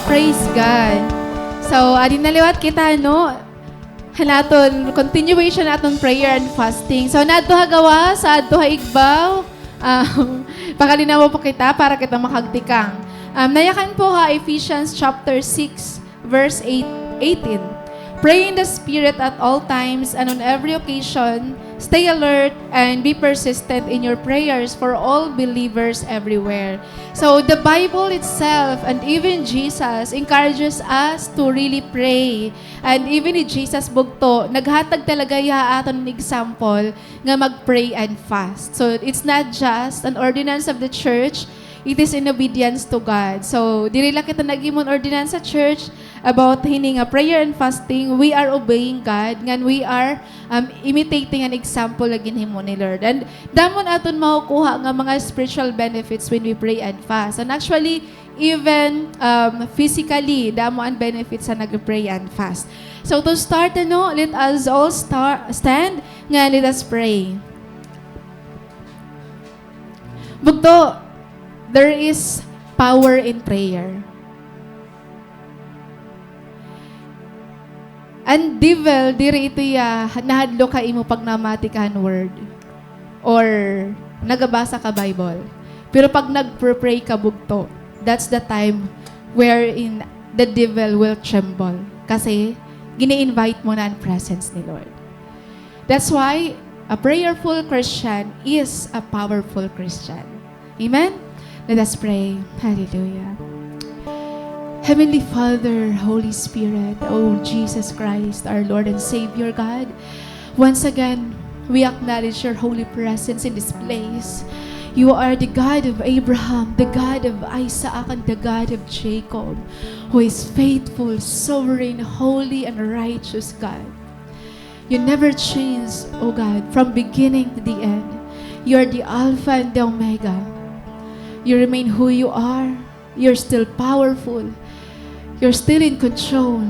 Praise God. So, adin naliwat kita, no? Hanaton, continuation naton prayer and fasting. So, nadto gawa sa adto igbaw. Pakalinaw po kita para kita makagtikang. Nayakan po ha, Ephesians chapter 6, verse 18. Pray in the Spirit at all times and on every occasion. Stay alert and be persistent in your prayers for all believers everywhere. So the Bible itself and even Jesus encourages us to really pray. And even in Jesus bugto, naghatag talaga ya aton ng example nga mag-pray and fast. So it's not just an ordinance of the church, it is in obedience to God. So diri lang kita nagimon ordinance sa church about hining a prayer and fasting. We are obeying God, ngan we are imitating an example again himo ni Lord. And damon aton makukuha nga mga spiritual benefits when we pray and fast. And actually, even physically, damo ang benefits sa nag-pray and fast. So to start, let us all stand, nga let us pray. Bugto, there is power in prayer. And devil, diri ito ya, nahadlo ka imo pag namatikan word. Or nagabasa ka Bible. Pero pag nag-pray ka bugto, that's the time wherein the devil will tremble. Kasi, gini-invite mo na ang presence ni Lord. That's why, a prayerful Christian is a powerful Christian. Amen? Let us pray. Hallelujah. Heavenly Father, Holy Spirit, oh Jesus Christ, our Lord and Savior God, once again, we acknowledge your holy presence in this place. You are the God of Abraham, the God of Isaac, and the God of Jacob, who is faithful, sovereign, holy, and righteous God. You never change, oh God, from beginning to the end. You are the Alpha and the Omega. You remain who you are. You're still powerful. You're still in control.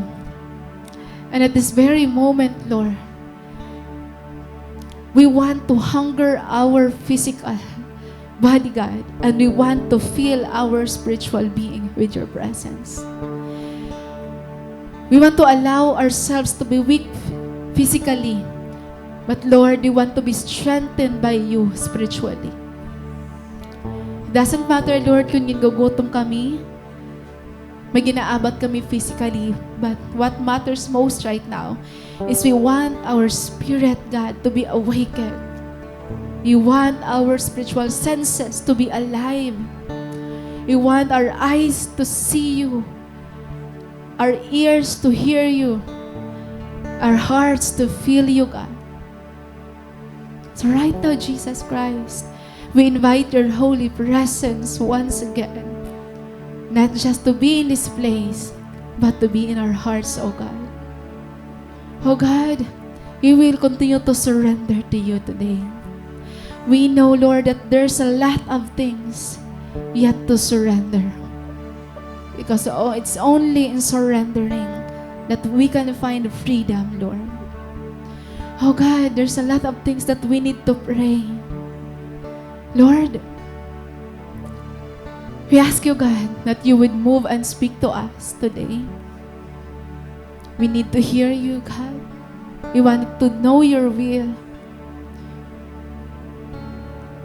And at this very moment, Lord, we want to hunger our physical body, God, and we want to fill our spiritual being with your presence. We want to allow ourselves to be weak physically, but Lord, we want to be strengthened by you spiritually. It doesn't matter, Lord, kung ginugutom kami, may ginaabat kami physically, but what matters most right now is we want our spirit, God, to be awakened. We want our spiritual senses to be alive. We want our eyes to see you, our ears to hear you, our hearts to feel you, God. So right now, Jesus Christ, we invite your holy presence once again. Not just to be in this place, but to be in our hearts, oh God. Oh God, we will continue to surrender to you today. We know, Lord, that there's a lot of things yet to surrender. Because it's only in surrendering that we can find freedom, Lord. Oh God, there's a lot of things that we need to pray. Lord, we ask you, God, that you would move and speak to us today. We need to hear you, God. We want to know your will.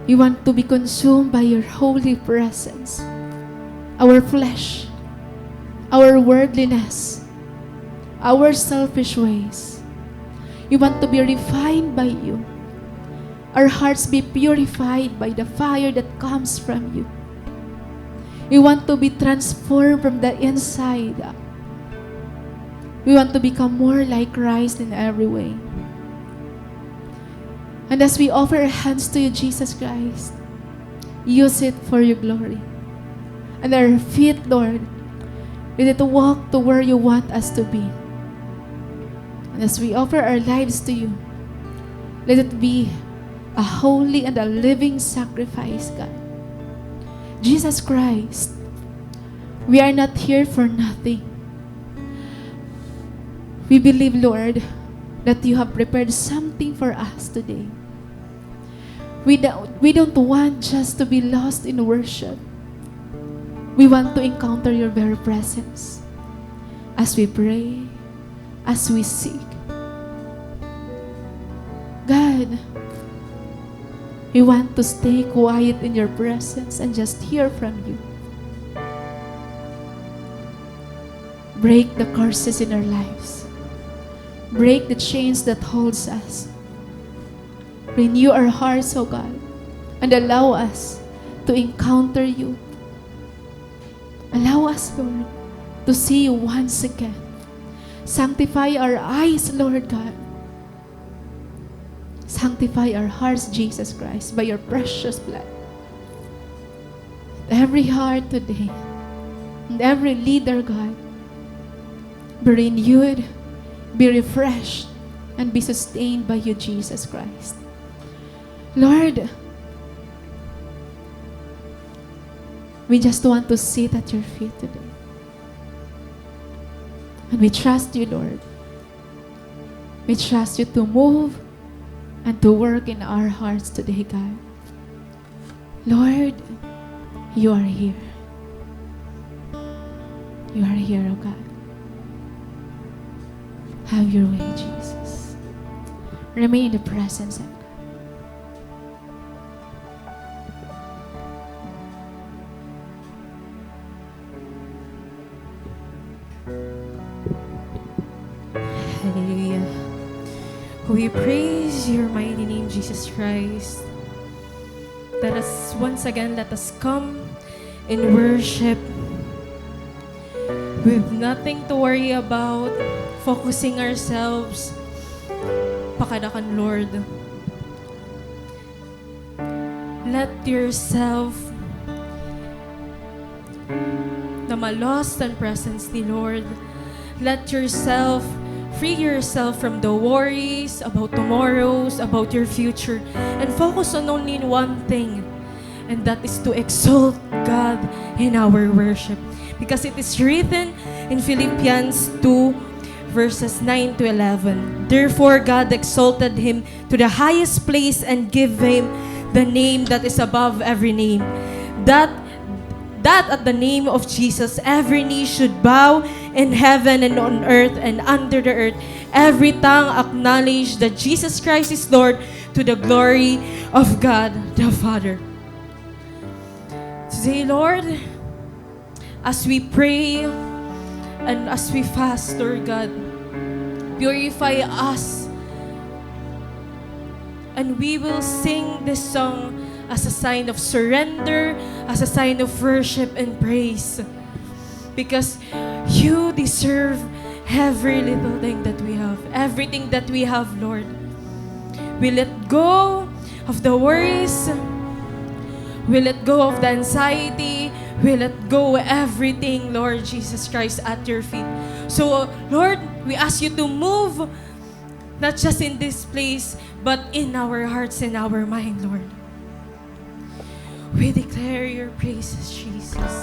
We want to be consumed by your holy presence. Our flesh, our worldliness, our selfish ways. We want to be refined by you. Our hearts be purified by the fire that comes from you. We want to be transformed from the inside. We want to become more like Christ in every way. And as we offer our hands to you, Jesus Christ, use it for your glory. And our feet, Lord, let it walk to where you want us to be. And as we offer our lives to you, let it be a holy and a living sacrifice, God. Jesus Christ, we are not here for nothing. We believe, Lord, that you have prepared something for us today. We don't want just to be lost in worship. We want to encounter your very presence as we pray, as we seek. God, we want to stay quiet in your presence and just hear from you. Break the curses in our lives. Break the chains that holds us. Renew our hearts, O God, and allow us to encounter you. Allow us, Lord, to see you once again. Sanctify our eyes, Lord God. Sanctify our hearts, Jesus Christ, by your precious blood. Every heart today, and every leader, God, be renewed, be refreshed, and be sustained by you, Jesus Christ. Lord, we just want to sit at your feet today. And we trust you, Lord. We trust you to move and to work in our hearts today, God. Lord, you are here. You are here, oh God. Have your way, Jesus. Remain in the presence of God. Hallelujah. We praise your mighty name, Jesus Christ. Let us come in worship with nothing to worry about, focusing ourselves pakadakan, Lord. Let yourself na ma-lost ang presence ni Lord. Let yourself free yourself from the worries about tomorrows, about your future, and focus on only one thing, and that is to exalt God in our worship. Because it is written in Philippians 2, verses 9 to 11, "Therefore God exalted him to the highest place and gave him the name that is above every name, that at the name of Jesus every knee should bow in heaven and on earth and under the earth, every tongue acknowledge that Jesus Christ is Lord, to the glory of God the Father." Today, Lord, as we pray and as we fast, Lord God, purify us, and we will sing this song as a sign of surrender, as a sign of worship and praise. Because you deserve every little thing that we have, everything that we have, Lord. We let go of the worries, we let go of the anxiety, we let go everything, Lord Jesus Christ, at your feet. So, Lord, we ask you to move, not just in this place, but in our hearts and our mind, Lord. We declare your praises, Jesus.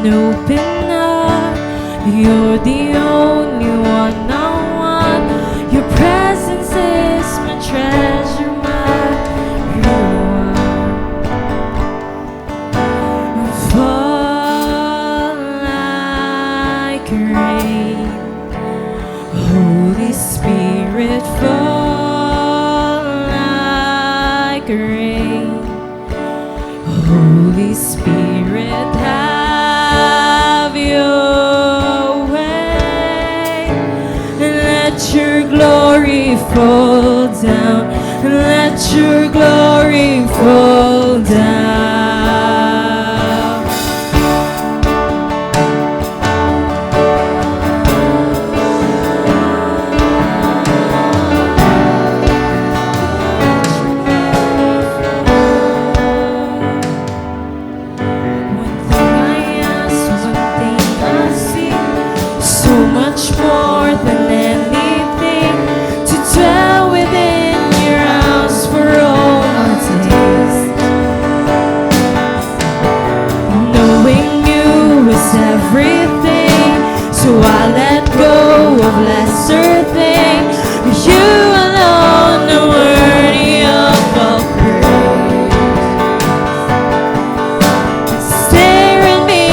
Open up, you're the only one I want. Your presence is my treasure, my reward. Fall like rain, Holy Spirit, fall like rain, Holy Spirit, have your way, and let your glory fall down, and let your glory fall down. everything. So I let go of lesser things. You alone are worthy of all praise. Stir in me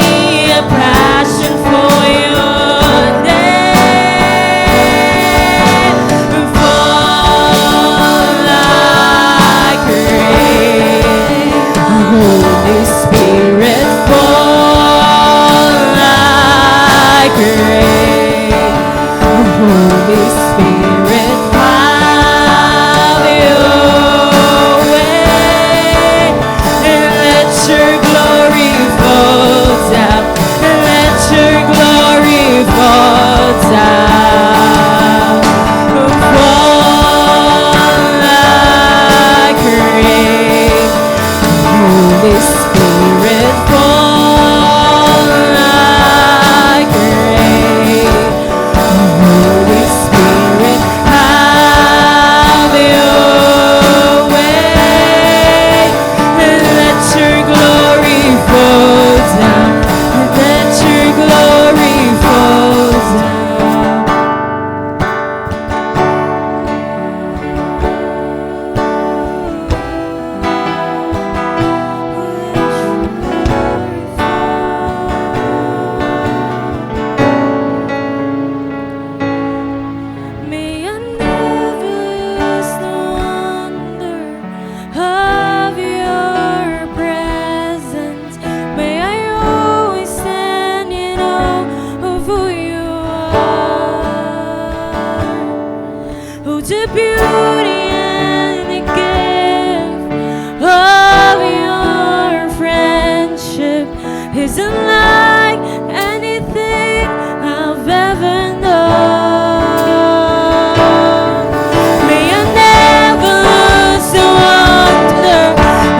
a passion for your name. Fall like rain. Holy Spirit, fall like rain. Holy Spirit, have your way. And let your glory fall down. And let your glory fall down. Fall like rain. Holy Spirit, fall like rain. Holy Spirit, have your way. And let your glory fall down. And let your glory fall down. May I never lose the wonder of your presence. May I always stand in awe of who you are. Oh, the beauty and the gift of your friendship is unlike anything I've ever known. May I never lose the wonder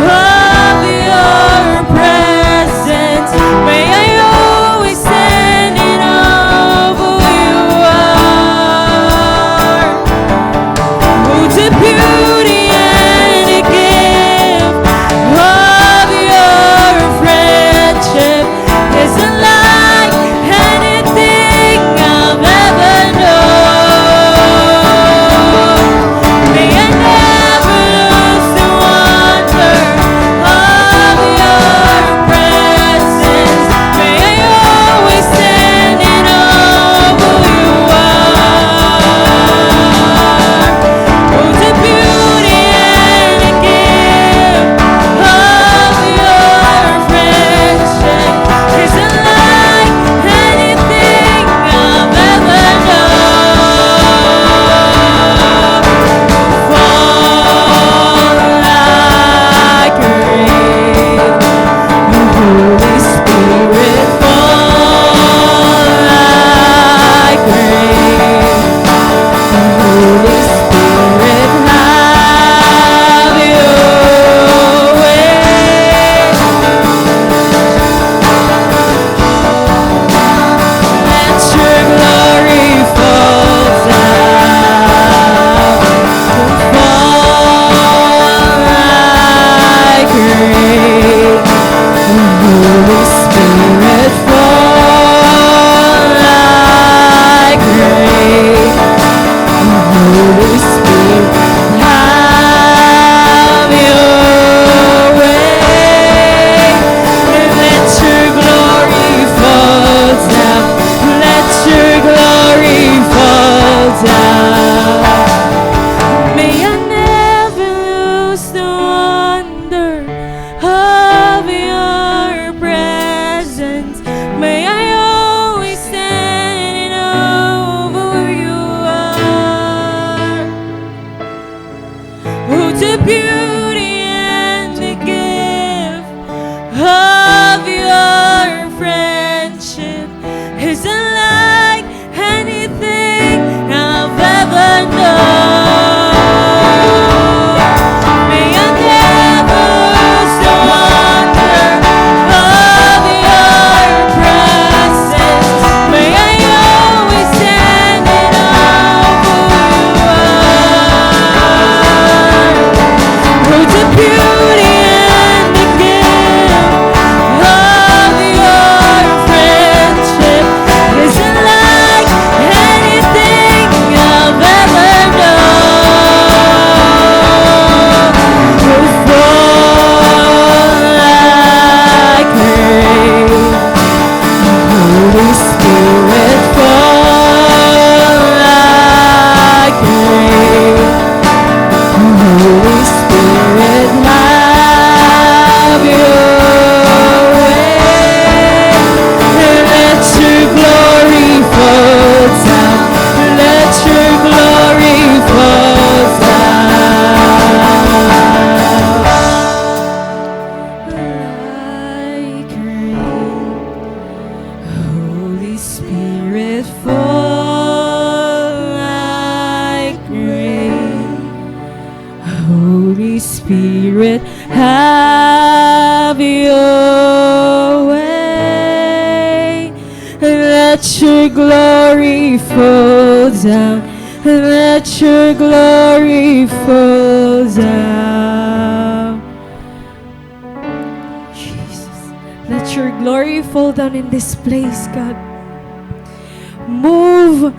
of your presence. May I always stand in awe of who you are. Oh, the beauty and the gift of your friendship is unlike anything I've ever known. May I never lose the wonder of your presence. May I always stand in awe of who you are. Oh, the beauty and the gift of your friendship is unlike anything I've ever known. Fall like rain. Holy Spirit, fall like rain. Holy Spirit, have your way. Let your glory fall down. Fall like rain. Holy Spirit, fall like rain. Holy Spirit, have your way. Let your glory fall down. Let your glory fall down. May I never lose the wonder of your presence. May I always stand in awe of who you are. Oh, the beauty and the gift of your friendship is unlike anything I've ever known. May I never lose the wonder of your presence. Let your glory fall down. Let your glory fall down. Jesus, let your glory fall down in this place, God. Move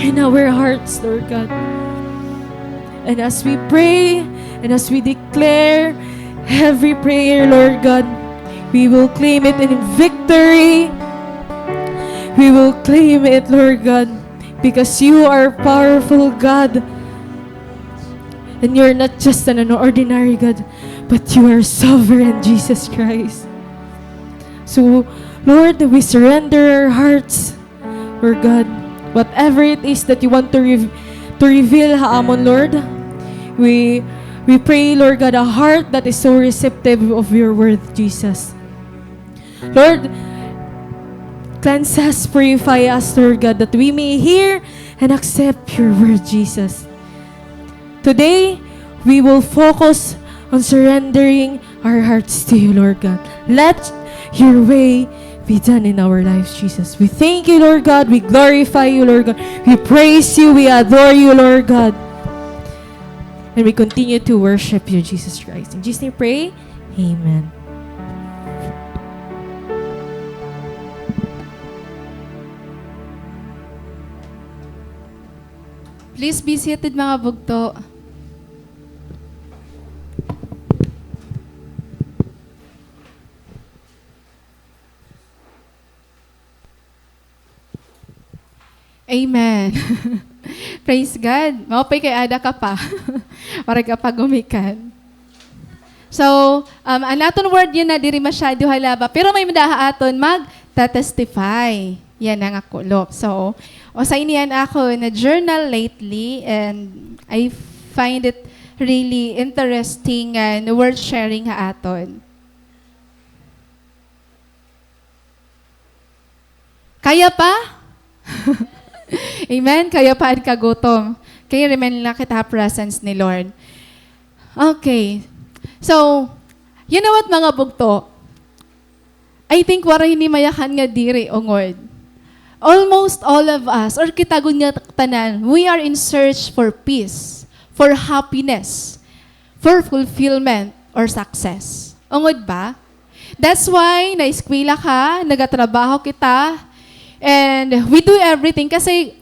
in our hearts, Lord God. And as we pray, and as we declare every prayer, Lord God, we will claim it in victory. We will claim it, Lord God, because you are powerful, God. And you're not just an ordinary God, but you are sovereign, Jesus Christ. So, Lord, we surrender our hearts, Lord God. Whatever it is that you want to reveal, haamon, Lord, we pray, Lord God, a heart that is so receptive of your word, Jesus. Lord, cleanse us, purify us, Lord God, that we may hear and accept your word, Jesus. Today, we will focus on surrendering our hearts to you, Lord God. Let your way be done in our lives, Jesus. We thank you, Lord God. We glorify you, Lord God. We praise you. We adore you, Lord God. And we continue to worship you, Jesus Christ. In Jesus' name, pray. Amen. Please be seated, mga bugto. Amen. Praise God. Maupay kay ada ka pa. Para ka pa gumikan. So, ang aton word yun na diri masyado halaba. Pero may madaha aton mag-testify. Yan ang akulop. So, sa iniyan ako na journal lately and I find it really interesting and worth sharing ha aton. Kaya pa? Amen? Kaya pa ang kagutom. Kaya remain lang kita presence ni Lord. Okay. So, you know what mga bugto? I think waray ni mayakan nga diri ongod. Almost all of us, or kitagon nga tanan, we are in search for peace, for happiness, for fulfillment, or success. Ongod ba? That's why, na-eskwela ka, nagatrabaho kita, and we do everything kasi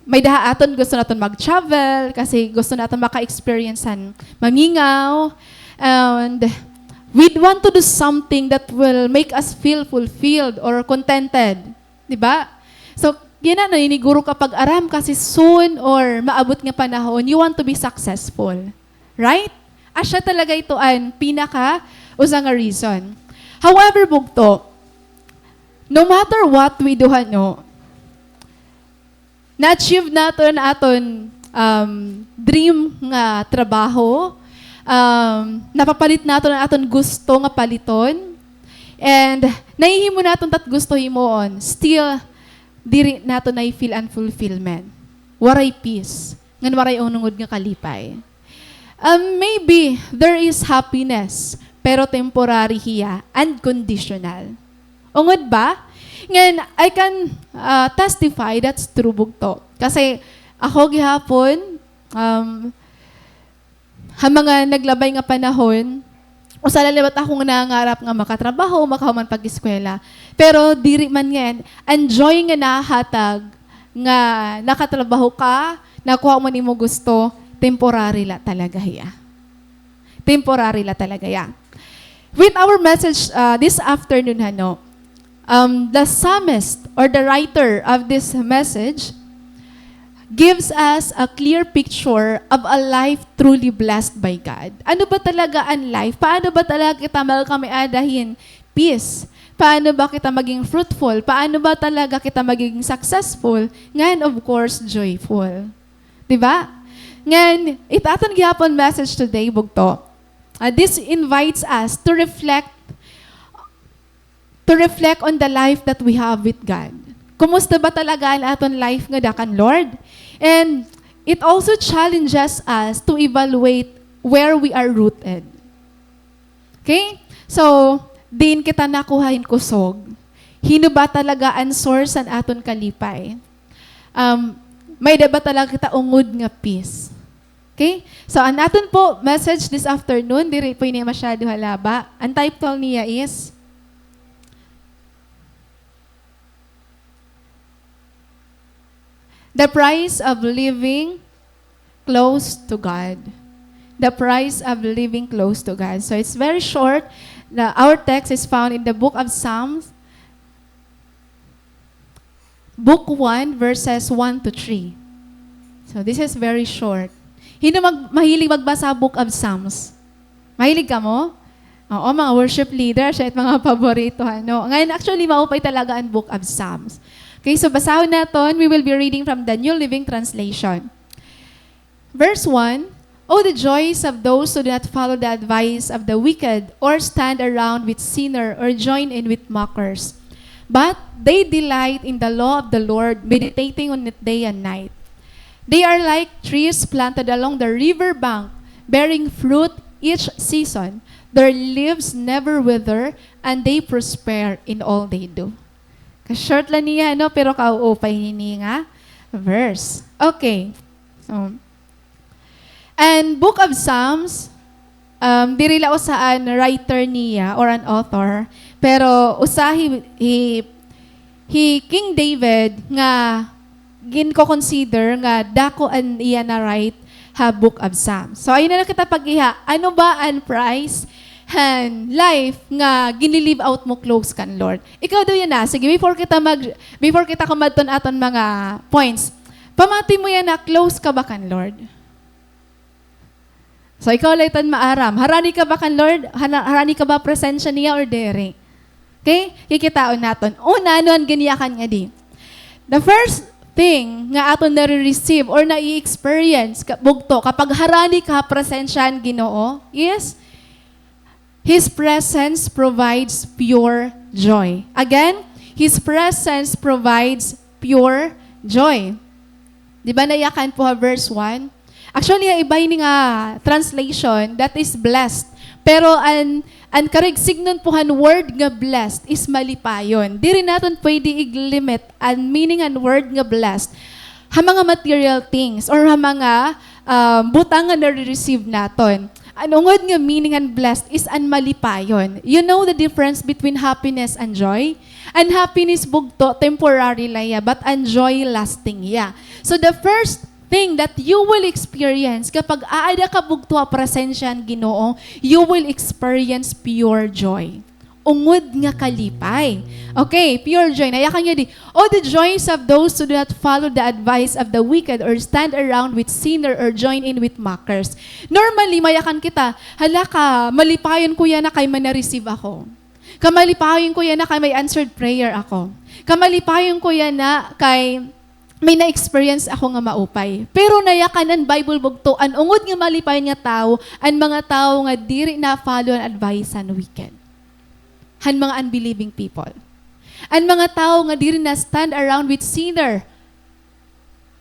may daha aton gusto naton mag-travel, kasi gusto naton maka-experiencean mamingaw, and we want to do something that will make us feel fulfilled or contented. Diba? So, yan na, naniniguro kapag aram kasi soon or maabot nga panahon, you want to be successful. Right? Asya talaga ito ang pinaka-usang reason. However, bugto, no matter what we do, na-achieve natin aton dream nga trabaho, napapalit natin ang aton gusto nga paliton, and naihimo natin tat gusto himoon, still, diri natin na feel unfulfillment. Waray peace. Ngan waray unungod nga kalipay. Maybe there is happiness, pero temporary hiya and conditional. Ungod ba? Ngan, I can testify that's true bugto. Kasi ako gihapon, mga naglabay nga panahon, o sa lalibat akong nangarap nga makatrabaho, makahuman pag-eskwela. Pero diri man yan, enjoy nga nahatag, nga nakatrabaho ka, nakuha mo ni mo gusto, temporary la talaga ya. Temporary la talaga ya. With our message this afternoon, the psalmist or the writer of this message gives us a clear picture of a life truly blessed by God. Ano ba talaga ang life? Paano ba talaga kita kami adahin peace? Paano ba kita maging fruitful? Paano ba talaga kita maging successful? Ngayon, of course, joyful. Diba? Ngayon, itaton gihapon message today, bugto. This invites us to reflect on the life that we have with God. Kumusta ba talaga ang aton life nga dakan Lord? And it also challenges us to evaluate where we are rooted. Okay? So, din kita nakuhain kusog. hino ba talaga ang source an aton kalipay? May ba talaga kita ungod nga peace? Okay? So, ang aton po message this afternoon, diri po niya masyado halaba. Ang title niya is, The Price of Living Close to God. The price of living close to God. So, it's very short. Our text is found in the book of Psalms, Book 1, verses 1 to 3. So, this is very short. Hindi mahilig magbasa Book of Psalms. Mahilig ka mo? Oo, mga worship leader, siya at mga paborito. Ngayon, actually, maupay talaga ang Book of Psalms. Okay, so basahon natin. We will be reading from the New Living Translation. Verse 1, Oh, the joys of those who do not follow the advice of the wicked or stand around with sinner or join in with mockers. But they delight in the law of the Lord, meditating on it day and night. They are like trees planted along the river bank, bearing fruit each season. Their leaves never wither, and they prosper in all they do. Ka-short lang niya, pero kauupay niya nga verse. Okay. So, and Book of Psalms, diri la usaan writer niya or an author, pero usahi King David nga ginko-consider nga dako an iya na write ha Book of Psalms. So ayun na kita pag-iha, ano ba ang price and life nga ginilive out mo close kan Lord? Ikaw daw yan na. Sige, before kita kumadton aton mga points, pamati mo yan na close ka ba kan Lord? So ikaw laytan maaram. Harani ka ba kan Lord? Harani ka ba presensya niya or dere? Okay? Kikitaon naton. Una, ano ang ganiyakan nga di? The first thing nga aton na-receive or na-i-experience bugto kapag harani ka presensyan Ginoo is His presence provides pure joy. Again, His presence provides pure joy. Di ba nayakan po verse 1? Actually, ibay ni nga translation, that is blessed. Pero ang karigsignon po han word nga blessed is malipayon. Di rin natin pwede i-limit ang meaning ang word nga blessed ha mga material things or ha mga butang nga na-receive naton. Ang ungod nga meaning and blessed is an malipayon. You know the difference between happiness and joy? And happiness bugto, temporary laya, but and joy lasting ya. So the first thing that you will experience kapag aada ka bugto a presensya ng Ginoo, you will experience pure joy. Ungod nga kalipay. Okay, pure joy. Nayakan niya di, Oh, the joys of those who do not follow the advice of the wicked or stand around with sinner or join in with mockers. Normally, mayakan kita, hala ka, malipayon ko yan na kay na-receive ako. Kamalipayon ko yan na kay may answered prayer ako. Kamalipayon ko yan na kay may na-experience ako nga maupay. Pero nayakan ang Bible bugto, ang ungod nga malipayon nga tao, ang mga tao nga diri na follow ang advice ng wicked. Han mga unbelieving people. Ang mga tao nga diri na stand around with sinner,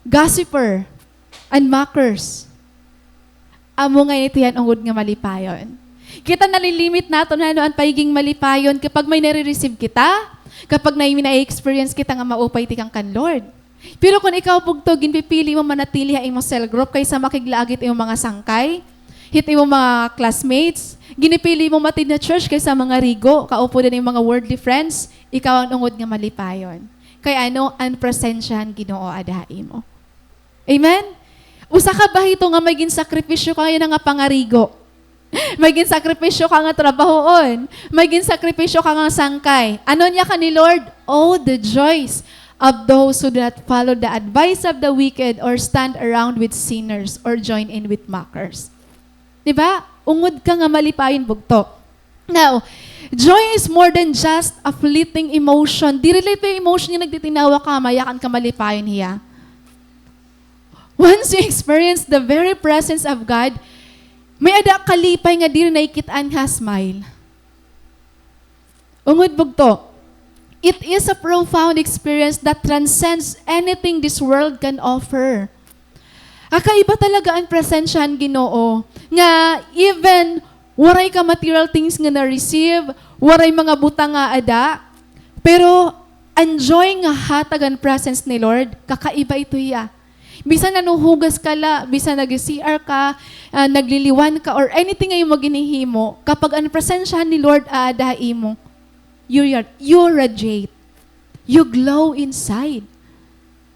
gossiper, and mockers. Amo nga ito yan ungod nga malipayon. Kita nalilimit nato na ang paiging malipayon kapag may nare-receive kita, kapag na-experience kita nga maupay tikang kan Lord. Pero kung ikaw bugto, ginpipili mo manatili ang imong cell group kaysa makiglaagit imong mga sangkay, hit imong mga classmates, ginipili mo matid na church kaysa mga rigo, kaupo din yung mga worldly friends, ikaw ang ungod nga malipayon. Kaya ano, ang presensyahan Ginoo adahi mo. Amen? Usa ka ba ito nga may ginsakripisyo kayo na nga pangarigo? May ginsakripisyo ka nga trabahoon? May ginsakripisyo ka nga sangkay? Ano niya ka ni Lord? Oh, the joys of those who do not follow the advice of the wicked or stand around with sinners or join in with mockers. Diba? Ungod ka nga malipayon bugto. Now, joy is more than just a fleeting emotion. Di relate pa yung emotion yung nagtitinawa ka, mayakan ka malipayon hiya. Once you experience the very presence of God, may ada kalipay nga diri naikitaan nga smile. Ungod bugto. It is a profound experience that transcends anything this world can offer. Kakaiba talaga ang presensyahan Ginoo. Nga even waray ka material things nga na-receive, waray mga butang nga ada, Pero, enjoy nga hatagan presence ni Lord, kakaiba ito iya. Bisan nanuhugas ka la, bisan nag-CR ka, nagliliwan ka, or anything ngayon mo ginihimo, kapag ang presensya ni Lord aadahi mo, you radiate. You glow inside.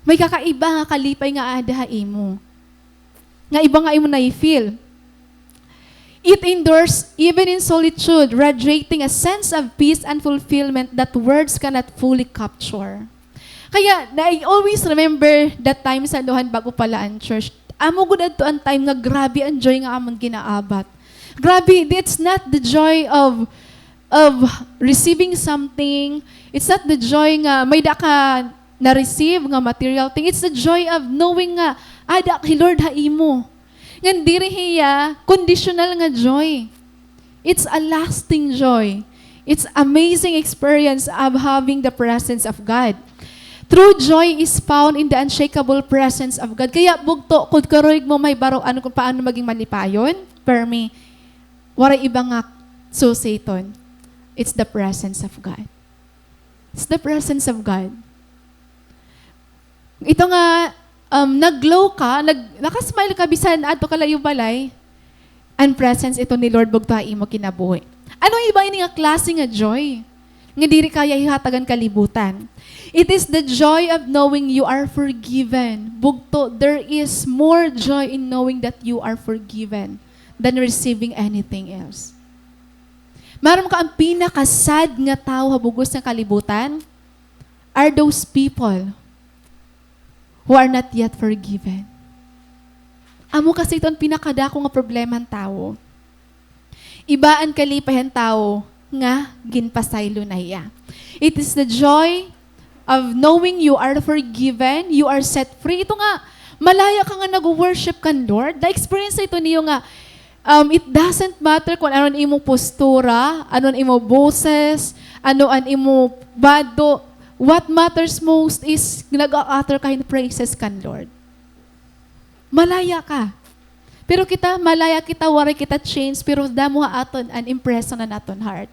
May kakaiba nga kalipay nga aadahi mo. Nga iba nga imo na i-feel. It endures even in solitude, radiating a sense of peace and fulfillment that words cannot fully capture. Kaya, I always remember that time sa Luhan bago pala ang church. Amo gud adto ang time nga grabe ang joy nga amon ginaabat. Grabe, it's not the joy of receiving something. It's not the joy nga may da ka na-receive nga material thing. It's the joy of knowing nga, ada kay Lord haimo. Ngan diri hiya, conditional nga joy. It's a lasting joy. It's amazing experience of having the presence of God. True joy is found in the unshakable presence of God. Kaya bugto, kung karoig mo may baro, ano kung paano maging malipayon? Per me, wala iba nga susiton. It's the presence of God. It's the presence of God. Ito nga, nag-glow ka, nakasmile ka, bisan ato ka layo balay, ang presence ito ni Lord bugtahi mo kinabuhi. Ano iba ini nga klase nga joy? Nga diri kaya ihatagan kalibutan. It is the joy of knowing you are forgiven. Bugto, there is more joy in knowing that you are forgiven than receiving anything else. Maram ka ang pinakasad nga tao habugos ng kalibutan are those people who are not yet forgiven. Amo kasi ito ang pinakadako nga problema ng tao. Iba ang kalipahan tao nga ginpasaylo na iya. It is the joy of knowing you are forgiven, you are set free. Ito nga, malaya ka nga nag-worship kan Lord. The experience ito niyo nga, it doesn't matter kung ano ang imong postura, ano ang imong boses, ano ang imong bado. What matters most is nag-a-utter ka in praises kan Lord. Malaya ka. Pero kita, malaya kita, wari kita change, pero damo aton an impression na naton heart.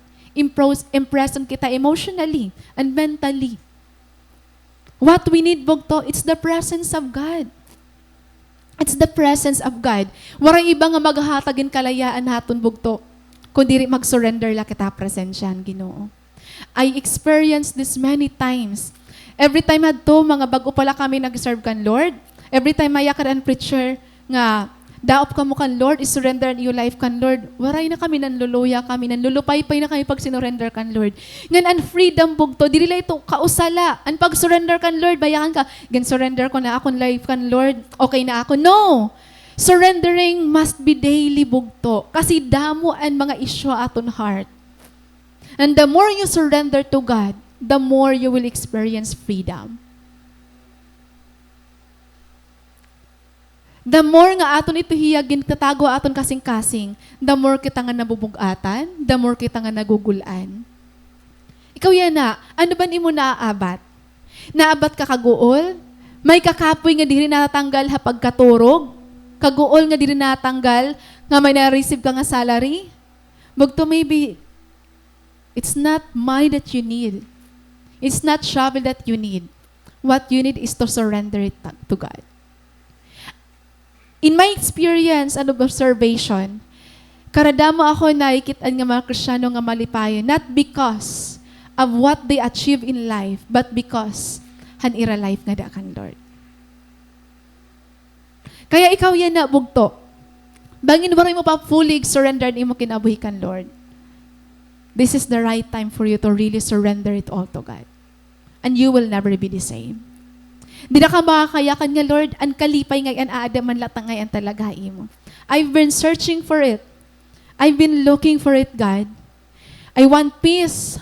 Impression kita emotionally and mentally. What we need, bugto, it's the presence of God. It's the presence of God. Waray iba nga maghatagin kalayaan naton, bugto, kung diri mag-surrender la kita presensyan, Ginoo. I experienced this many times. Every time hadto, mga bago pala kami nag-serve kan Lord, every time maya ka ang preacher nga, daop ka mo kan Lord, isurrender your life kan Lord. Waray na kami, nanluluya kami, nanlulupay-pay na kami pag sinurrender kan Lord. Ngan ang freedom bugto, dili la ito kausala. Ang pag-surrender kan Lord, bayakan ka, gan surrender ko na akong life kan Lord, okay na ako. No! Surrendering must be daily bugto. Kasi damo ang mga isyu aton heart. And the more you surrender to God, the more you will experience freedom. The more nga aton ito hiyagin tatago aton kasing-kasing, the more kita nga nabubugatan, the more kita nga nagugulan. Ikaw yan na, ano ba ni mo naaabat? Naabat ka kaguol? May kakapoy nga diri natatanggal ha pagkaturog? Kaguol nga diri natanggal nga may na-receive ka nga salary? Bugto maybe, it's not money that you need. It's not shovel that you need. What you need is to surrender it to God. In my experience and observation, karadamo ako nakikitaan nga mga Kristiyano nga malipayon, not because of what they achieve in life, but because hanira life nga da kan Lord. Kaya ikaw yan na bugto. Bangin waray mo pa fully surrender ni mo kinabuhi kan Lord. This is the right time for you to really surrender it all to God. And you will never be the same. Di na ka makakayakan nga, Lord, ang kalipay ngayon, aadaman latang ngayon talaga mo. I've been searching for it. I've been looking for it, God. I want peace,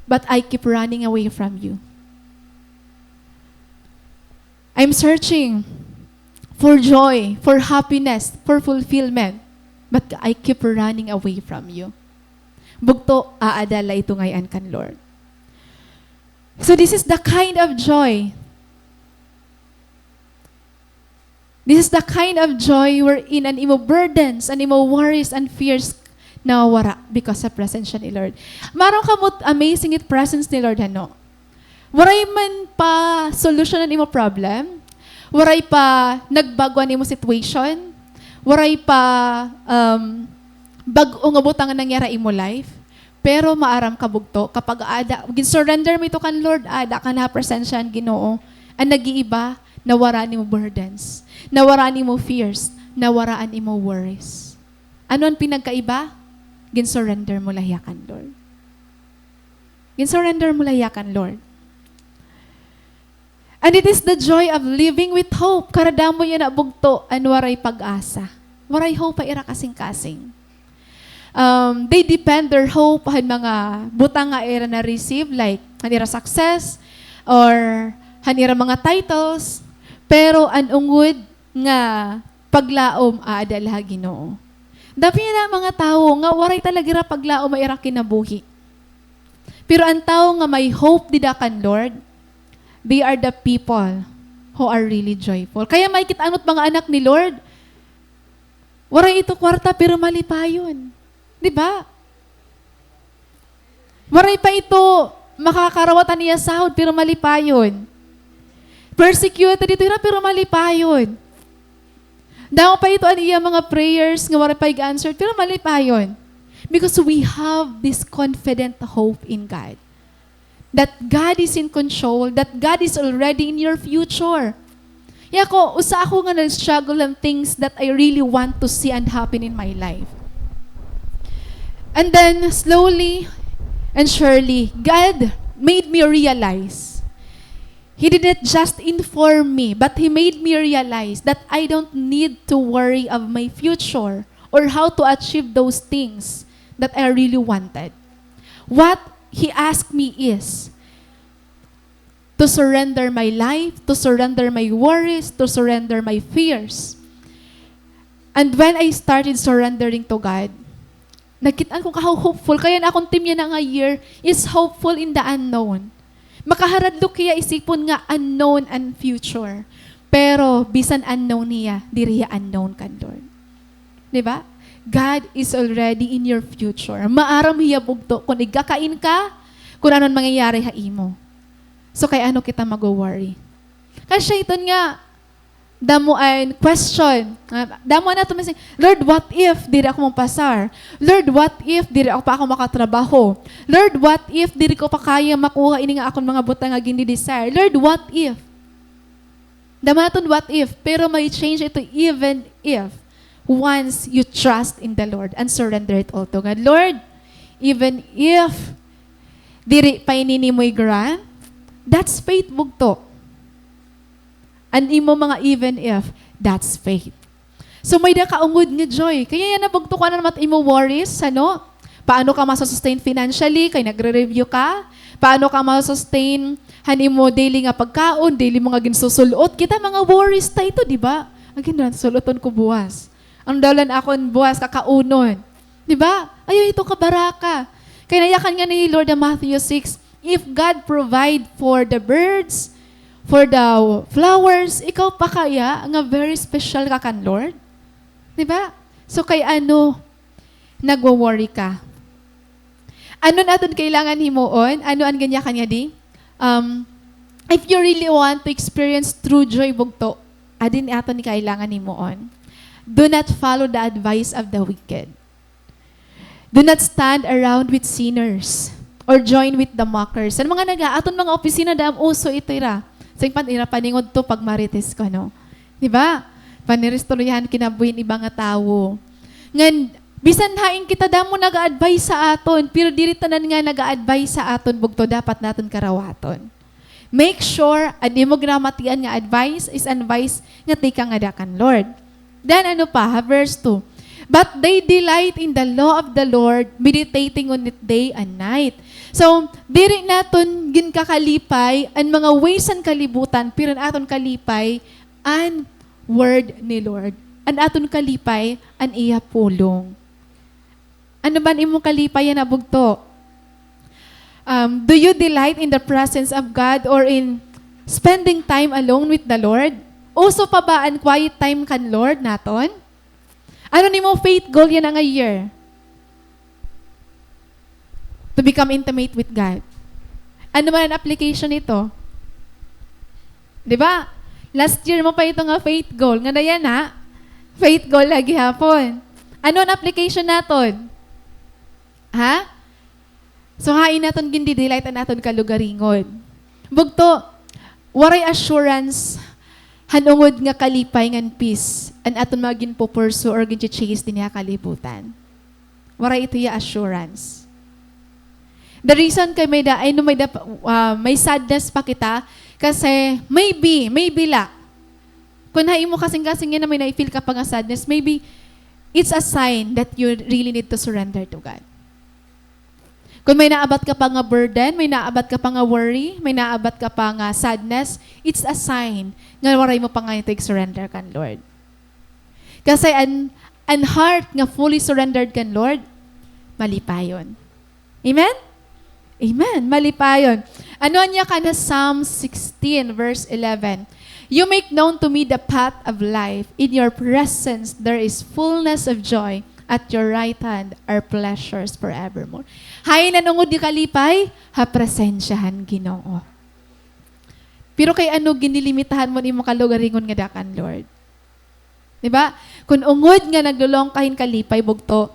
but I keep running away from you. I'm searching for joy, for happiness, for fulfillment, but I keep running away from you. Bugto, aadala ito ngayon kan Lord. So this is the kind of joy. This is the kind of joy wherein an imo burdens, an imo worries and fears nawawara because sa presensya ni Lord. Maron kamot amazing it presence ni Lord ano. Waray man pa solution imo problem, waray pa nagbaguan imo situation, waray pa bag-o nga butang nangyari imo life, pero maaram ka bugto kapag ada gin-surrender mo ito kan Lord, ada ka na presensya Ginoo. Ang nag-iiba, nawaraan imo burdens, nawaraan imo fears, nawaraan imo worries. Ano ang pinagkaiba? Gin-surrender mo layakan, Lord. Gin-surrender mo layakan, Lord. And it is the joy of living with hope. Karadamo yan na bugto, an waray pag-asa. Waray hope pa ira kasing-kasing. They depend their hope han mga butang nga era na receive, like hanira success, or hanira mga titles, pero an ungod nga paglaom aadala Ginoo. Dapi na mga tao nga waray talaga ra paglaom maira kinabuhi. Pero ang tao nga may hope dida kan Lord, they are the people who are really joyful. Kaya may kitanot mga anak ni Lord, waray ito kwarta pero malipayon. Di ba? Waray pa ito makakarawatan niya sahod pero malipayon. Persecuted ito pero malipayon. Daw pa ito aniya mga prayers nga waray pa answered pero malipayon. Because we have this confident hope in God. That God is in control, that God is already in your future. Usa ako nga nag-struggle ng things that I really want to see and happen in my life. And then, slowly and surely, God made me realize. He didn't just inform me, but He made me realize that I don't need to worry of my future or how to achieve those things that I really wanted. What He asked me is to surrender my life, to surrender my worries, to surrender my fears. And when I started surrendering to God, nakitaan ko how hopeful. Kaya na akong team niya na nga year is hopeful in the unknown. Makaharadlok kaya isipon nga unknown and future. Pero bisan unknown niya, diriya unknown kan Lord. Diba? God is already in your future. Maaram hiya bugto. Kung igakain ka, kung anong mangyayari haimo. So, kaya ano kita mag-worry? Kasi ito nga, damo ay question. Damo na ito, Lord, what if diri ako mapasar? Lord, what if diri ako pa ako makatrabaho? Lord, what if diri ko pa kaya makuha ini nga akong mga butang nga gini-desire? Lord, what if? Damo na ito, what if? Pero may change ito even if once you trust in the Lord and surrender it all to God. Lord, even if diri pa inini mo'y grant, that's faith bugto. And imo mga even if, that's faith. So may da kaungod nga joy. Kaya yan nabugto ka na naman imo worries, ano? Paano ka masasustain financially? Kaya nagre-review ka? Paano ka masasustain mo daily nga pagkaon, daily mga ginsusulot? Kita mga worries ta ito, di ba? Again, suluton ko buwas. Ang dalan akon buwas, kakaunon. Di ba? Ayaw ito kabaraka. Kaya nayakan nga ni Lord na Matthew 6, if God provide for the birds, for the flowers, ikaw pa kaya nga very special ka kan Lord? Diba? So kay ano nagwo-worry ka? Ano natin kailangan himuon? Ano ang ganya kanya di? If you really want to experience true joy bugto, adin aton ni kailangan himuon. Do not follow the advice of the wicked. Do not stand around with sinners or join with the mockers. Ano mga aton mga opisina daam uso ito ira. So, ira paningod to pag marites ko, no? Diba? Paniristoroyahan kinabuhin ibang nga tao. Ngan, bisan haing kita damo nag-advise sa aton, pero diri tanan nga nag-advise sa aton, bugto dapat naton karawaton. Make sure, adi mo gramatian nga advice is advice nga tika nga dakan Lord. Then ano pa, verse 2. But they delight in the law of the Lord, meditating on it day and night. So, diri naton gin kakalipay ang mga ways ang kalibutan, pero aton kalipay ang word ni Lord. An aton kalipay ang iya pulong. Ano man imong kalipay na bugto? Do you delight in the presence of God or in spending time alone with the Lord? Uso pa ba ang quiet time kan Lord naton? Ano ni mo faith goal yan nga year? To become intimate with God. Ano man ang application nito? Di ba? Last year mo pa ito nga faith goal. Nga na yan ha? Faith goal lagi hapon. Ano ang application naton? Ha? So hain naton gindi delight naton kalugaringon. Bugto, waray assurance hanungod nga kalipay ngan peace an aton magin po pursue or gin chase din ya kalibutan. Waray ito ya assurance. The reason kay may may sadness pa kita kasi maybe la. Kung hain mo kasing-kasing yan na may na-feel ka pa nga sadness, maybe it's a sign that you really need to surrender to God. Kung may naabat ka pa nga burden, may naabat ka pa nga worry, may naabat ka pa nga sadness, it's a sign nga waray mo pa nga yung surrender kan Lord. Kasi an heart nga fully surrendered kan Lord, malipayon. Amen? Amen. Malipayon. Ano niya ka na Psalm 16 verse 11? You make known to me the path of life. In your presence there is fullness of joy. At your right hand are pleasures forevermore. Hay nanungod di kalipay, ha presensyahan Ginoo. Pero kay ano ginilimitahan mo ni mo kalugaringon nga dakan Lord? Diba? Kung ungod nga naglulong kahin kalipay bugto,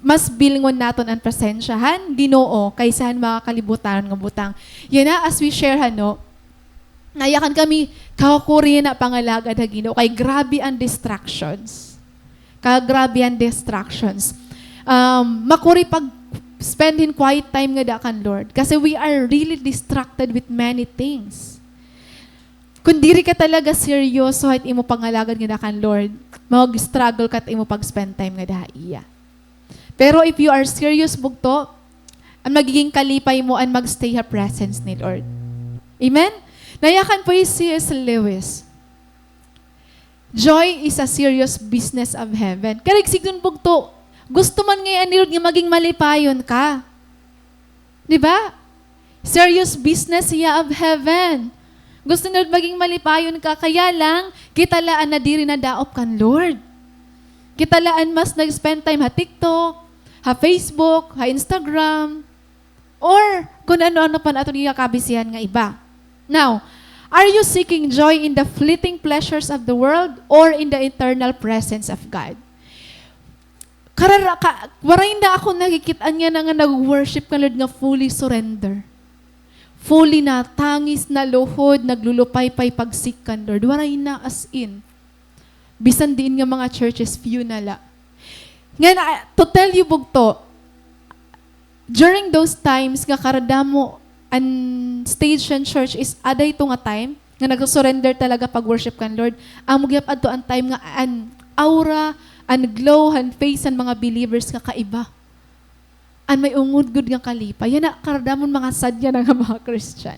mas bilingon naton ang presensyahan Ginoo kaysa mga kalibutan nga butang. Yan na as we share hano, nayakan kami kakuri na pangalagad ha Ginoo kay grabe ang distractions. Kagrabe ang distractions. Makuri pag spending quiet time nga dakan Lord kasi we are really distracted with many things. Kung diri ka talaga seryoso at imo pangalagad nga dakan Lord, mag-struggle ka at imo pag-spend time nga daha iya. Pero if you are serious bugto, ang magiging kalipay mo ang magstay sa presence ni Lord. Amen? Nayakan po si C.S. Lewis. Joy is a serious business of heaven. Karag sigun bugto, gusto man ngayon ni Lord nga maging malipayon ka. Di ba? Serious business siya of heaven. Gusto ni Lord maging malipayon ka, kaya lang, kita laan na diri na daop kan Lord. Kita laan mas nag-spend time ha TikTok, ha Facebook, ha Instagram, or kung ano-ano pa nato niya kabisihan nga iba. Now, are you seeking joy in the fleeting pleasures of the world or in the eternal presence of God? Waray na ako nakikitaan niya na nga nag-worship ka Lord nga fully surrender. Fully na tangis na luhod, naglulupay-pay pagsik kan Lord. Waray na as in. Bisan din nga mga churches, few na la. Ngayon, to tell you bugto, during those times nga karadamo ang stage and church is aday ito nga time nga nag-surrender talaga pag-worship kan Lord. Ang magyap adto ang time nga an aura, an glow, an face ang mga believers nga kaiba. An may ungud-gud nga kalipa. Yan na karadamon mga sadya ng mga Christian.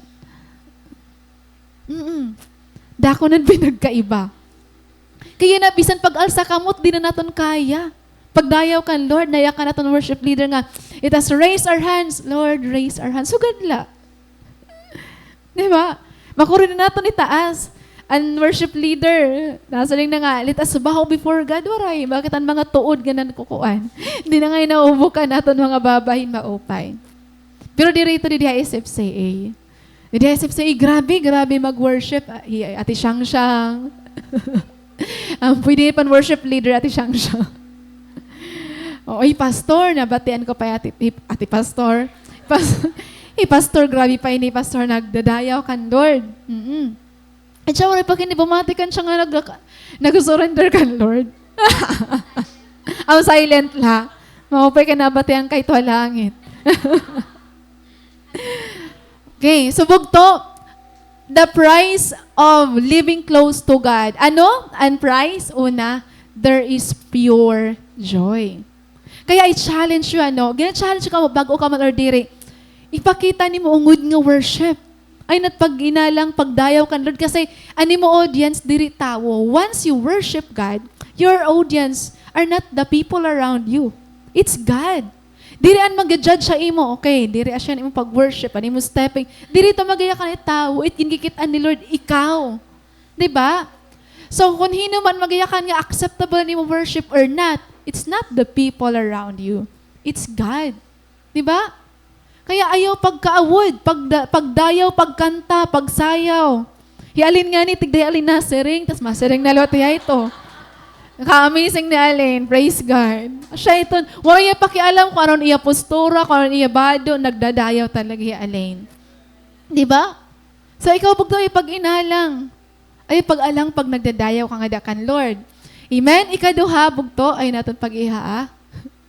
Dako nan pinagkaiba. Kaya na bisan pag-alsa kamot, di na naton kaya. Pagdayaw kan Lord, nayak ka naton worship leader nga, it has raised our hands. Lord, raise our hands. Sugad la. Diba? Makuri na nato ni taas. Ang worship leader, nasa rin na nga, let us bow before God. Waray, bakit ang mga tuod ganan kukuan? Hindi na ngayon naubukan nato mga babahin maupay. Pero dirito di SFCA. Di SFCA, grabe mag-worship. Ati Siyang-Siyang. Pwede pan worship leader, Ati Siyang-Siyang. Oy, pastor, nabatian ko pa ati pastor. Pastor, grabe pa ini, pastor, nagdadayaw kan Lord. At siya, pag hindi bumatikan siya nga nag-surrender kan Lord. Ang silent la. Maupay ka nabatian kay tuwa langit. Okay, so bugto, the price of living close to God. Ano? Ang price, una, there is pure joy. Kaya i-challenge you, gina-challenge ka mo bago ka mag-ordiri. Ipakita ni mo ungod nga worship. Ay nat pag inalang pagdayaw kan Lord kasi ani mo audience diri tawo. Once you worship God, your audience are not the people around you. It's God. Diri an mag-judge sa imo, okay, diri asya imo pag-worship, ani mo stepping. Diri to magaya kan tawo, it ginikitan ni Lord ikaw. 'Di ba? So kung hino man magaya kan nga acceptable nimo worship or not, it's not the people around you. It's God. 'Di ba? Kaya ayaw pagkaawod, pagdayaw, pagkanta, pagsayaw. Hialin nga ni, tigday alin na sering, tas masering na lotiya ito. Ka-amazing ni Alin, praise God. Siya ito, wala niya pakialam kung anong iya postura, kung anong iya bado, nagdadayaw talaga si Alin. Di ba? So ikaw pag ipag-inalang, ay pag-alang pag nagdadayaw ka nga dakan Lord. Amen? Ikaduha, bugto, ay natin pag-iha,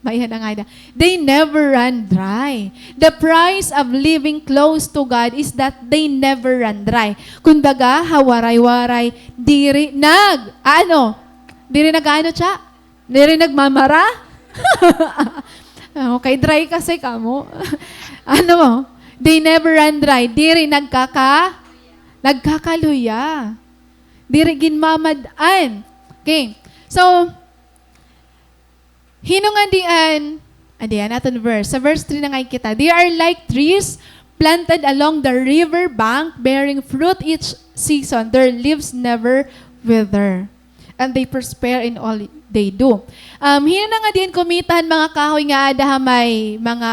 maihan na nga na. They never run dry. The price of living close to God is that they never run dry. Kundaga, hawaray-waray, diri nag-ano siya? Diri nagmamara? Okay, dry kasi kamo. They never run dry. Diri nagkakaluya. Diri ginmamadaan. Okay, so, hinungandian, natin verse. Sa verse 3 na nga kita. They are like trees planted along the river bank, bearing fruit each season. Their leaves never wither. And they prosper in all they do. Hinuna nga din kumitan mga kahoy nga ada may mga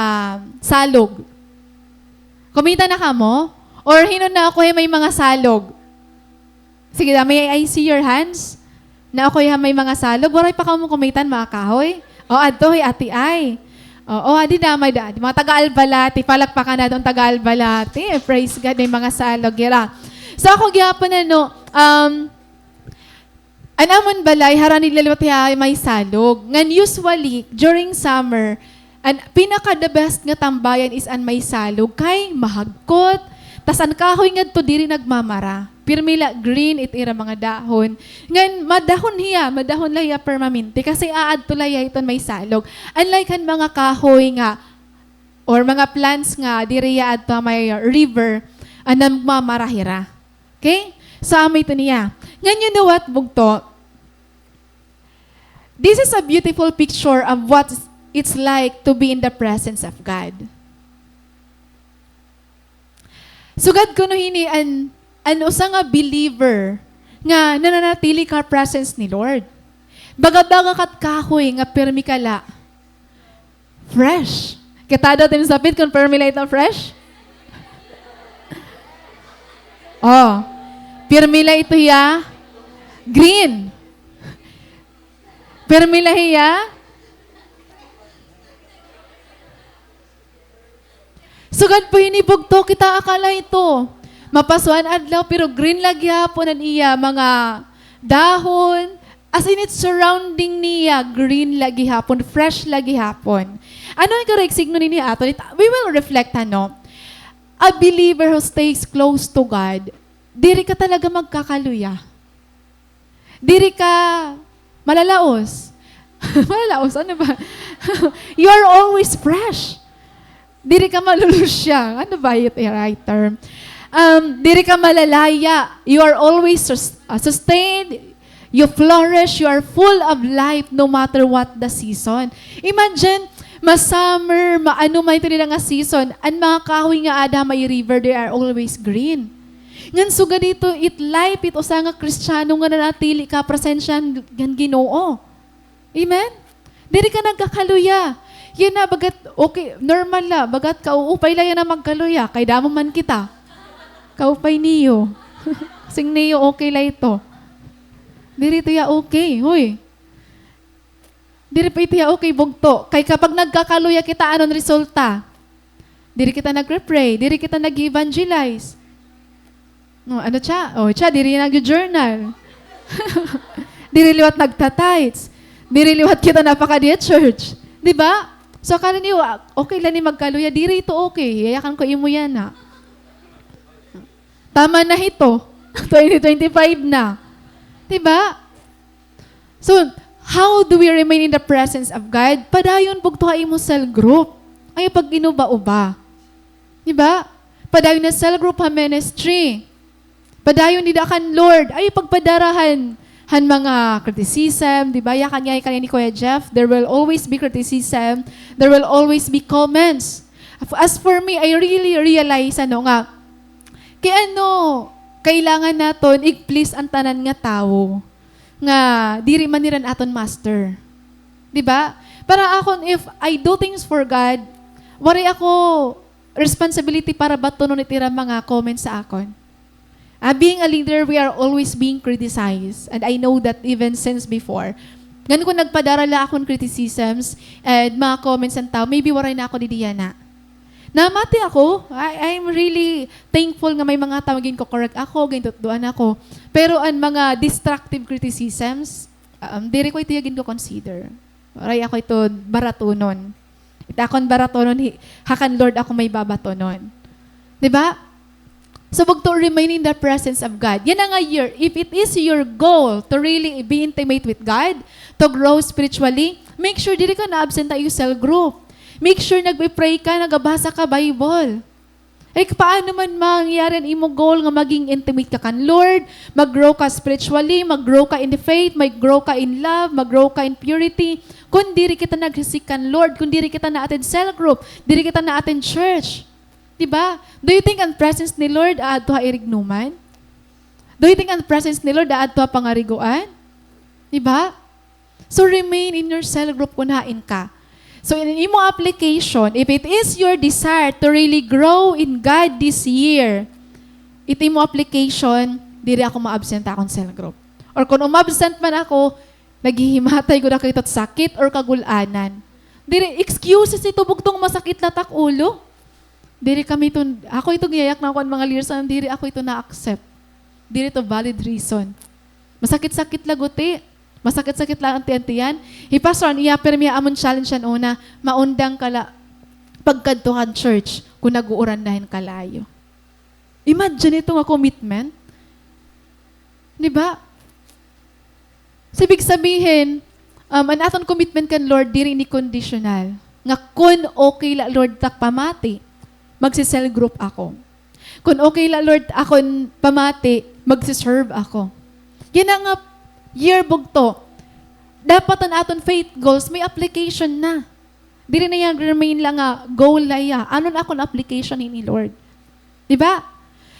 salog. Kumita na ka mo? Or hinuna ako may mga salog? Sige, may I see your hands? Na ako may mga salog? Waray pa ka mo kumitan mga kahoy? O, adoy, ati ay. O, adi damay da. Mga taga-albalati, palakpakan na doon taga-albalati. Praise God, may mga salog. Gira. So ako gyapon anamon balay, harani lalwati may salog. Ngan usually, during summer, pinaka-the best nga tambayan is an may salog. Kay mahagkot, tas an kahoy nga to diri nagmamara. Pirmila green itira mga dahon. Ngan madahon laya permanente kasi aad to laya iton may salog. Unlike kan mga kahoy nga or mga plants nga diri aad to may river anang mamarahira. Okay? So amay to niya. Ngan you know what bugto? This is a beautiful picture of what it's like to be in the presence of God. Sugad ko no hini an usa nga believer nga nananatili ka presence ni Lord. Baga-baga kat kahoy nga permi kala. Fresh. Kita daw tin sapit kung permi la ito fresh? Oh. Permi la ito ya green. Permi la hiya sugad po hinibugto kita akala ito. Mapasuan adlaw pero green lagi hapon ang iya mga dahon. As in its surrounding niya, green lagi hapon, fresh lagi hapon. Ano yung correct signo ni ato? We will reflect a believer who stays close to God, diri ka talaga magkakaluya. Diri ka malalaos. Malalaos, ano ba? You are always fresh. Diri ka malulusya. Ano ba yung right term? Diri ka malalaya. You are always sustained. You flourish. You are full of life no matter what the season. Imagine, ma-summer, maano may ito nila nga season, ang mga kahoy nga ada may river, they are always green. Ngan suga dito, it life, ito sa nga Kristiyano nga nanatili ka, presensya ng Ginoo. Amen? Diri ka nagkakaluya. Yan na, bagat, okay, normal la, bagat kauupay la yan na magkaluya, kay damo man kita. Kaupay niyo. Sing niyo, okay la ito. Diri ito ya okay, huy. Diri pa ito ya okay, bugto. Kay kapag nagkakaluya kita, anong resulta? Diri kita nagre-pray, diri kita nag-evangelize. No, ano siya? Oh, siya, diri nag-journal. Diri liwat nagtatites. Diri liwat kita napaka-di church. Di ba? So, akala niyo, okay lang ni magkaluya. Diri ito okay. Yayakan ko imo yan na. Tama na ito. 2025 na. Diba? So, how do we remain in the presence of God? Padayon bugto ka imo cell group. Ay pag inuba-uba. Diba? Padayon na cell group ha ministry. Padayon nida kan Lord. Ay pagpadarahan han mga criticism, diba? Yakan niya ni Kuya Jeff, there will always be criticism. There will always be comments. As for me, I really realize nga, kailangan naton i-please ang tanan nga tao nga diri man niran aton master. 'Di ba? Para akon if I do things for God, wari ako responsibility para batunon itira mga comments sa akon. Being a leader, we are always being criticized. And I know that even since before. Ganun ko nagpadarala akong criticisms and mga comments ng tao, maybe waray na ako di diyan na. Namati ako, I'm really thankful nga may mga tawagin ko, correct ako, gintutuan ako. Pero ang mga destructive criticisms, diri ko itiyagin ko consider. Waray ako ito baratunon. Itakon baratonon, hakan Lord ako may babatonon. Diba? So, to remain in the presence of God. Yan ang year. If it is your goal to really be intimate with God, to grow spiritually, make sure dili ka na-absent tayo cell group. Make sure nagbe-pray ka, nagabasa ka Bible. Paano man mangyari ang imo goal nga maging intimate ka kan Lord, mag-grow ka spiritually, mag-grow ka in the faith, mag-grow ka in love, mag-grow ka in purity, kung diri kita naghisik kan Lord, kung diri kita na-attend cell group, diri kita na-attend church. Diba? Do you think ang presence ni Lord aad to irignuman? Do you think ang presence ni Lord aad to pangariguan? Diba? So remain in your cell group kunain ka. So in imo application, if it is your desire to really grow in God this year, ito imo application, diri ako ma-absent akong cell group. Or kung umabsent man ako, naghihimatay ko na kayo sakit or kagulanan. Diri, excuses ito, bugtong masakit latak ulo. Diri kami ito, ako ito giyayak na ako ang mga leaders, diri ako ito na-accept. Diri ito valid reason. Masakit-sakit laguti. Masakit-sakit lang ang tiyan-tiyan. Pastor, iya-permiya amon challenge yan una, maundang kala pagkantuhan church kung nag-uuran dahin kalayo. Imagine ito nga commitment. Diba? So, ibig sabihin, ang aton commitment kan Lord, diri ni conditional. Nga kun okay la Lord tak pamati, magsi-cell group ako. Kung okay la Lord akon pamati, magsi-serve ako. Yan ang yearbook to. Dapat ang aton faith goals, may application na. Dili na yan remain lang nga goal na ya. Anon akon application ni Lord? Diba?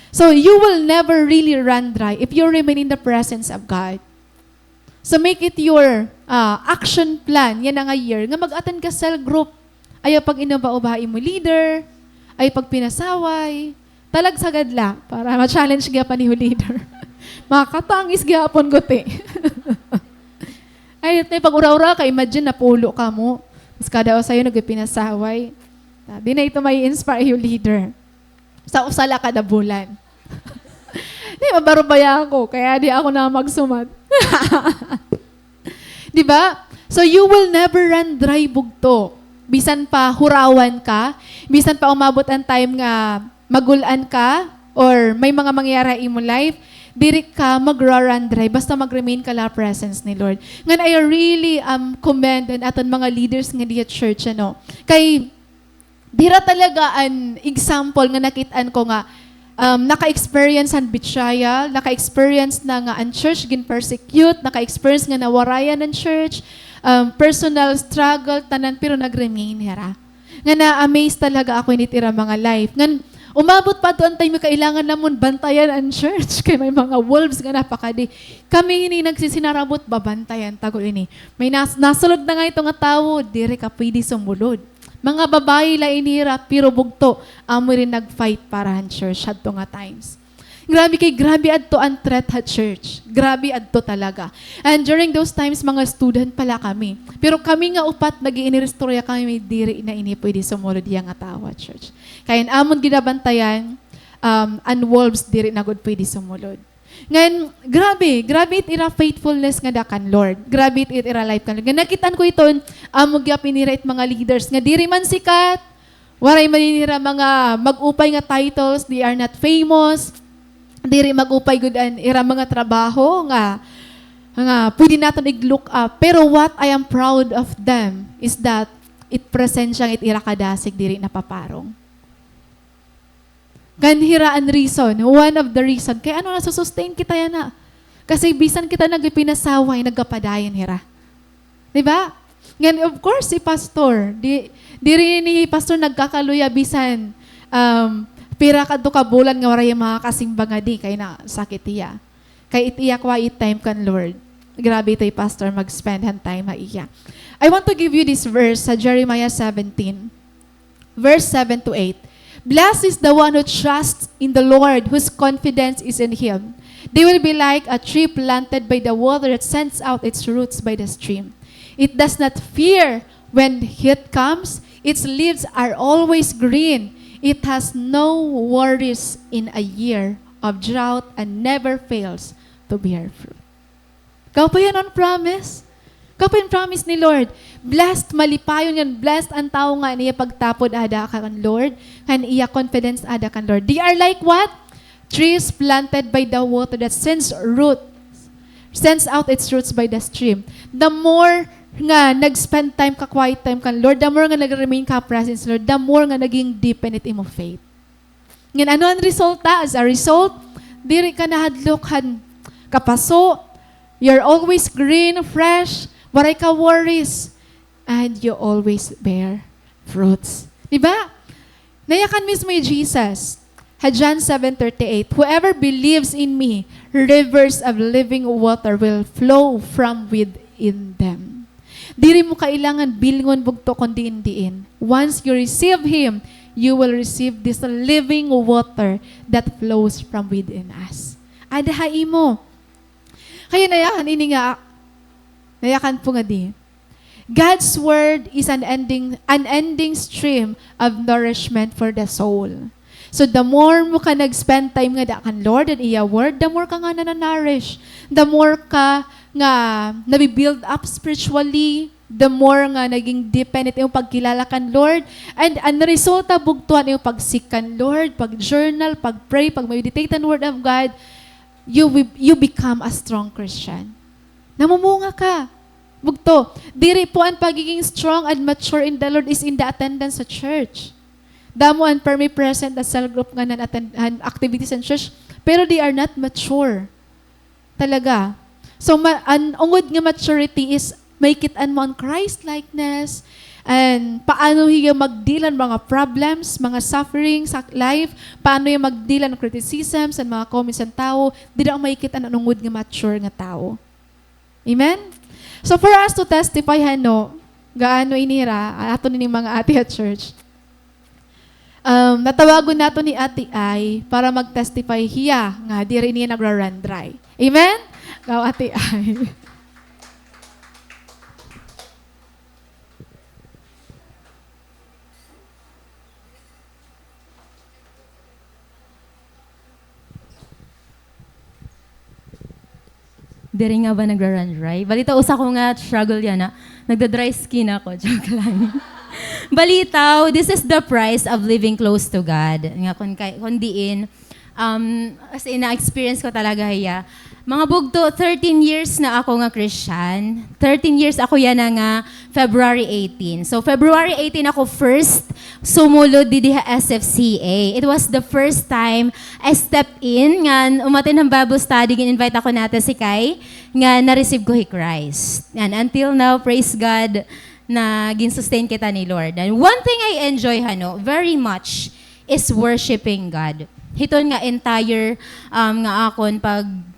So you will never really run dry if you remain in the presence of God. So make it your action plan. Yan ang year. Nga mag-attend ka cell group. Ay pag inaba-ubahay mo leader, ay pag pinasaway, talag sagad la para ma-challenge ka pa ni leader. Makakatangis gapon gote. Ay, pag ura-ura ka, imagine na pulo ka mo. Mas kada o sa'yo nagpinasaway. Di na ito may inspire yung leader. Sa usala kada bulan. Di, mabarubaya ako, kaya di ako na magsumat. Di ba? So you will never run dry bugto. Bisan pa hurawan ka, bisan pa umabot ang time nga magulan ka, or may mga mangyayari in mo life, diri ka mag-run dry, basta mag-remain ka la presence ni Lord. Ngan I really commend ang aton mga leaders nga di at church, ano. Kay, dira talaga an example nga nakitaan ko nga, naka-experience ang betrayal, naka-experience na nga ang church gin-persecute, naka-experience nga nawarayan ng church, personal struggle, tanan, pero nag-remain, hera. Nga na-amaze talaga ako initira mga life. Ngan, umabot pa doon tayo, kailangan namon bantayan ang church. Kaya may mga wolves nga napakadi. Kami ini nagsisinarabot, babantayan, tago ini. May nasulod na nga ito nga tao, dire ka pwede sumulod. Mga babae la inira, pero bugto, amo rin nag-fight para ang church at nga times. Grabe adto ang threat at church. Grabe adto talaga. And during those times, mga student pala kami. Pero kami nga upat, nag-iinirestorya kami, may diri na ini pwede sumulod yang atawa church. Kaya amon ginabantayan, and wolves diri na good pwede sumulod. Ngayon, grabe it ira faithfulness nga dakan Lord. Grabe it ira life kan. Nga nakitaan ko iton, amog yapinira it mga leaders nga diri man sikat, waray maninira mga mag-upay nga titles, they are not famous. Diri mag-upay gud an ira mga trabaho nga pwede natin i-look up. Pero what I am proud of them is that it present siyang it ira kadasig diri napaparong. Ganhira ang reason, one of the reason. Kaya ano nasusustain kita yan na? Kasi bisan kita nagpinasaway, nagkapadayan hira. Diba? Ngayon, of course, si pastor, di rin ni pastor nagkakaluya bisan pira kadto ka bulan nga waray mga kasimba nga di kay na sakit iya. Kay itiya kwa it time kan Lord. Grabe tay pastor mag-spend han time ha iya. I want to give you this verse sa Jeremiah 17. Verse 7 to 8. Blessed is the one who trusts in the Lord, whose confidence is in Him. They will be like a tree planted by the water that sends out its roots by the stream. It does not fear when heat comes. Its leaves are always green. It has no worries in a year of drought and never fails to bear fruit. Kau pa yan on promise? Kau pa yung promise ni Lord. Blessed, malipayon yan. Blessed ang tao nga niya pagtapod ada ka kan Lord. Kan iya confidence ada kan Lord. They are like what? Trees planted by the water that sends out its roots by the stream. The more nga nag-spend time ka, quiet time kan Lord, the more nga nag-remain ka presence Lord, the more nga naging deepen it imo faith. Ngayon, ano ang resulta? As a result, diri ka nahadlokan kapaso, you're always green, fresh, waray ka worries, and you always bear fruits. Diba? Nayakan mismo yung Jesus. John 7:38, whoever believes in me, rivers of living water will flow from within them. Diri mo kailangan bilingon bugto kundi indiin. Once you receive Him, you will receive this living water that flows from within us. Adahay mo. Kaya nayakan ini nga, nayakan po nga di. God's word is an unending stream of nourishment for the soul. So the more mo ka nag-spend time nga kan Lord and iya word, the more ka nga nananourish. The more ka nga nabibuild up spiritually, the more nga naging dependent yung pagkilala kan Lord. And ang resulta bugtuan yung pag-seek kan Lord, pag-journal, pag-pray, pag-meditate on word of God, you become a strong Christian. Namumunga ka. Bugto. Diri po ang pagiging strong and mature in the Lord is in the attendance sa church. Damo ang present as cell group nga nan activities in church, pero they are not mature. Talaga. So, ang ungod nga maturity is make it mo on Christ-likeness and paano hiya magdilan mga problems, mga sufferings sa life, paano yung magdilan ng criticisms and mga comments ng tao, di na make it ang ungod nga mature nga tao. Amen? So, for us to testify, gaano inira, ato ni mga ati at church, natawagon nato ni Ate Ay para mag-testify hiya nga di rin niya nagra-run dry. Amen? Gaw Ate Ay. Diri nga ba nagra-run dry? Balita usa ko nga struggle yan na nagda-dry skin ako. Joke lang. Balitaw, this is the price of living close to God. Nga kung diin, as in, na-experience ko talaga hiya. Mga bugto, 13 years na ako nga Christian. 13 years ako yan na nga February 18. So, February 18 ako first sumulod di diha SFCA. It was the first time I stepped in, nga umatin ng Bible study, invite ako natin si Kai, nga na-receive ko hi Christ. And until now, praise God, na gin-sustain kita ni Lord. And one thing I enjoy, very much, is worshiping God. Hiton nga entire nga akon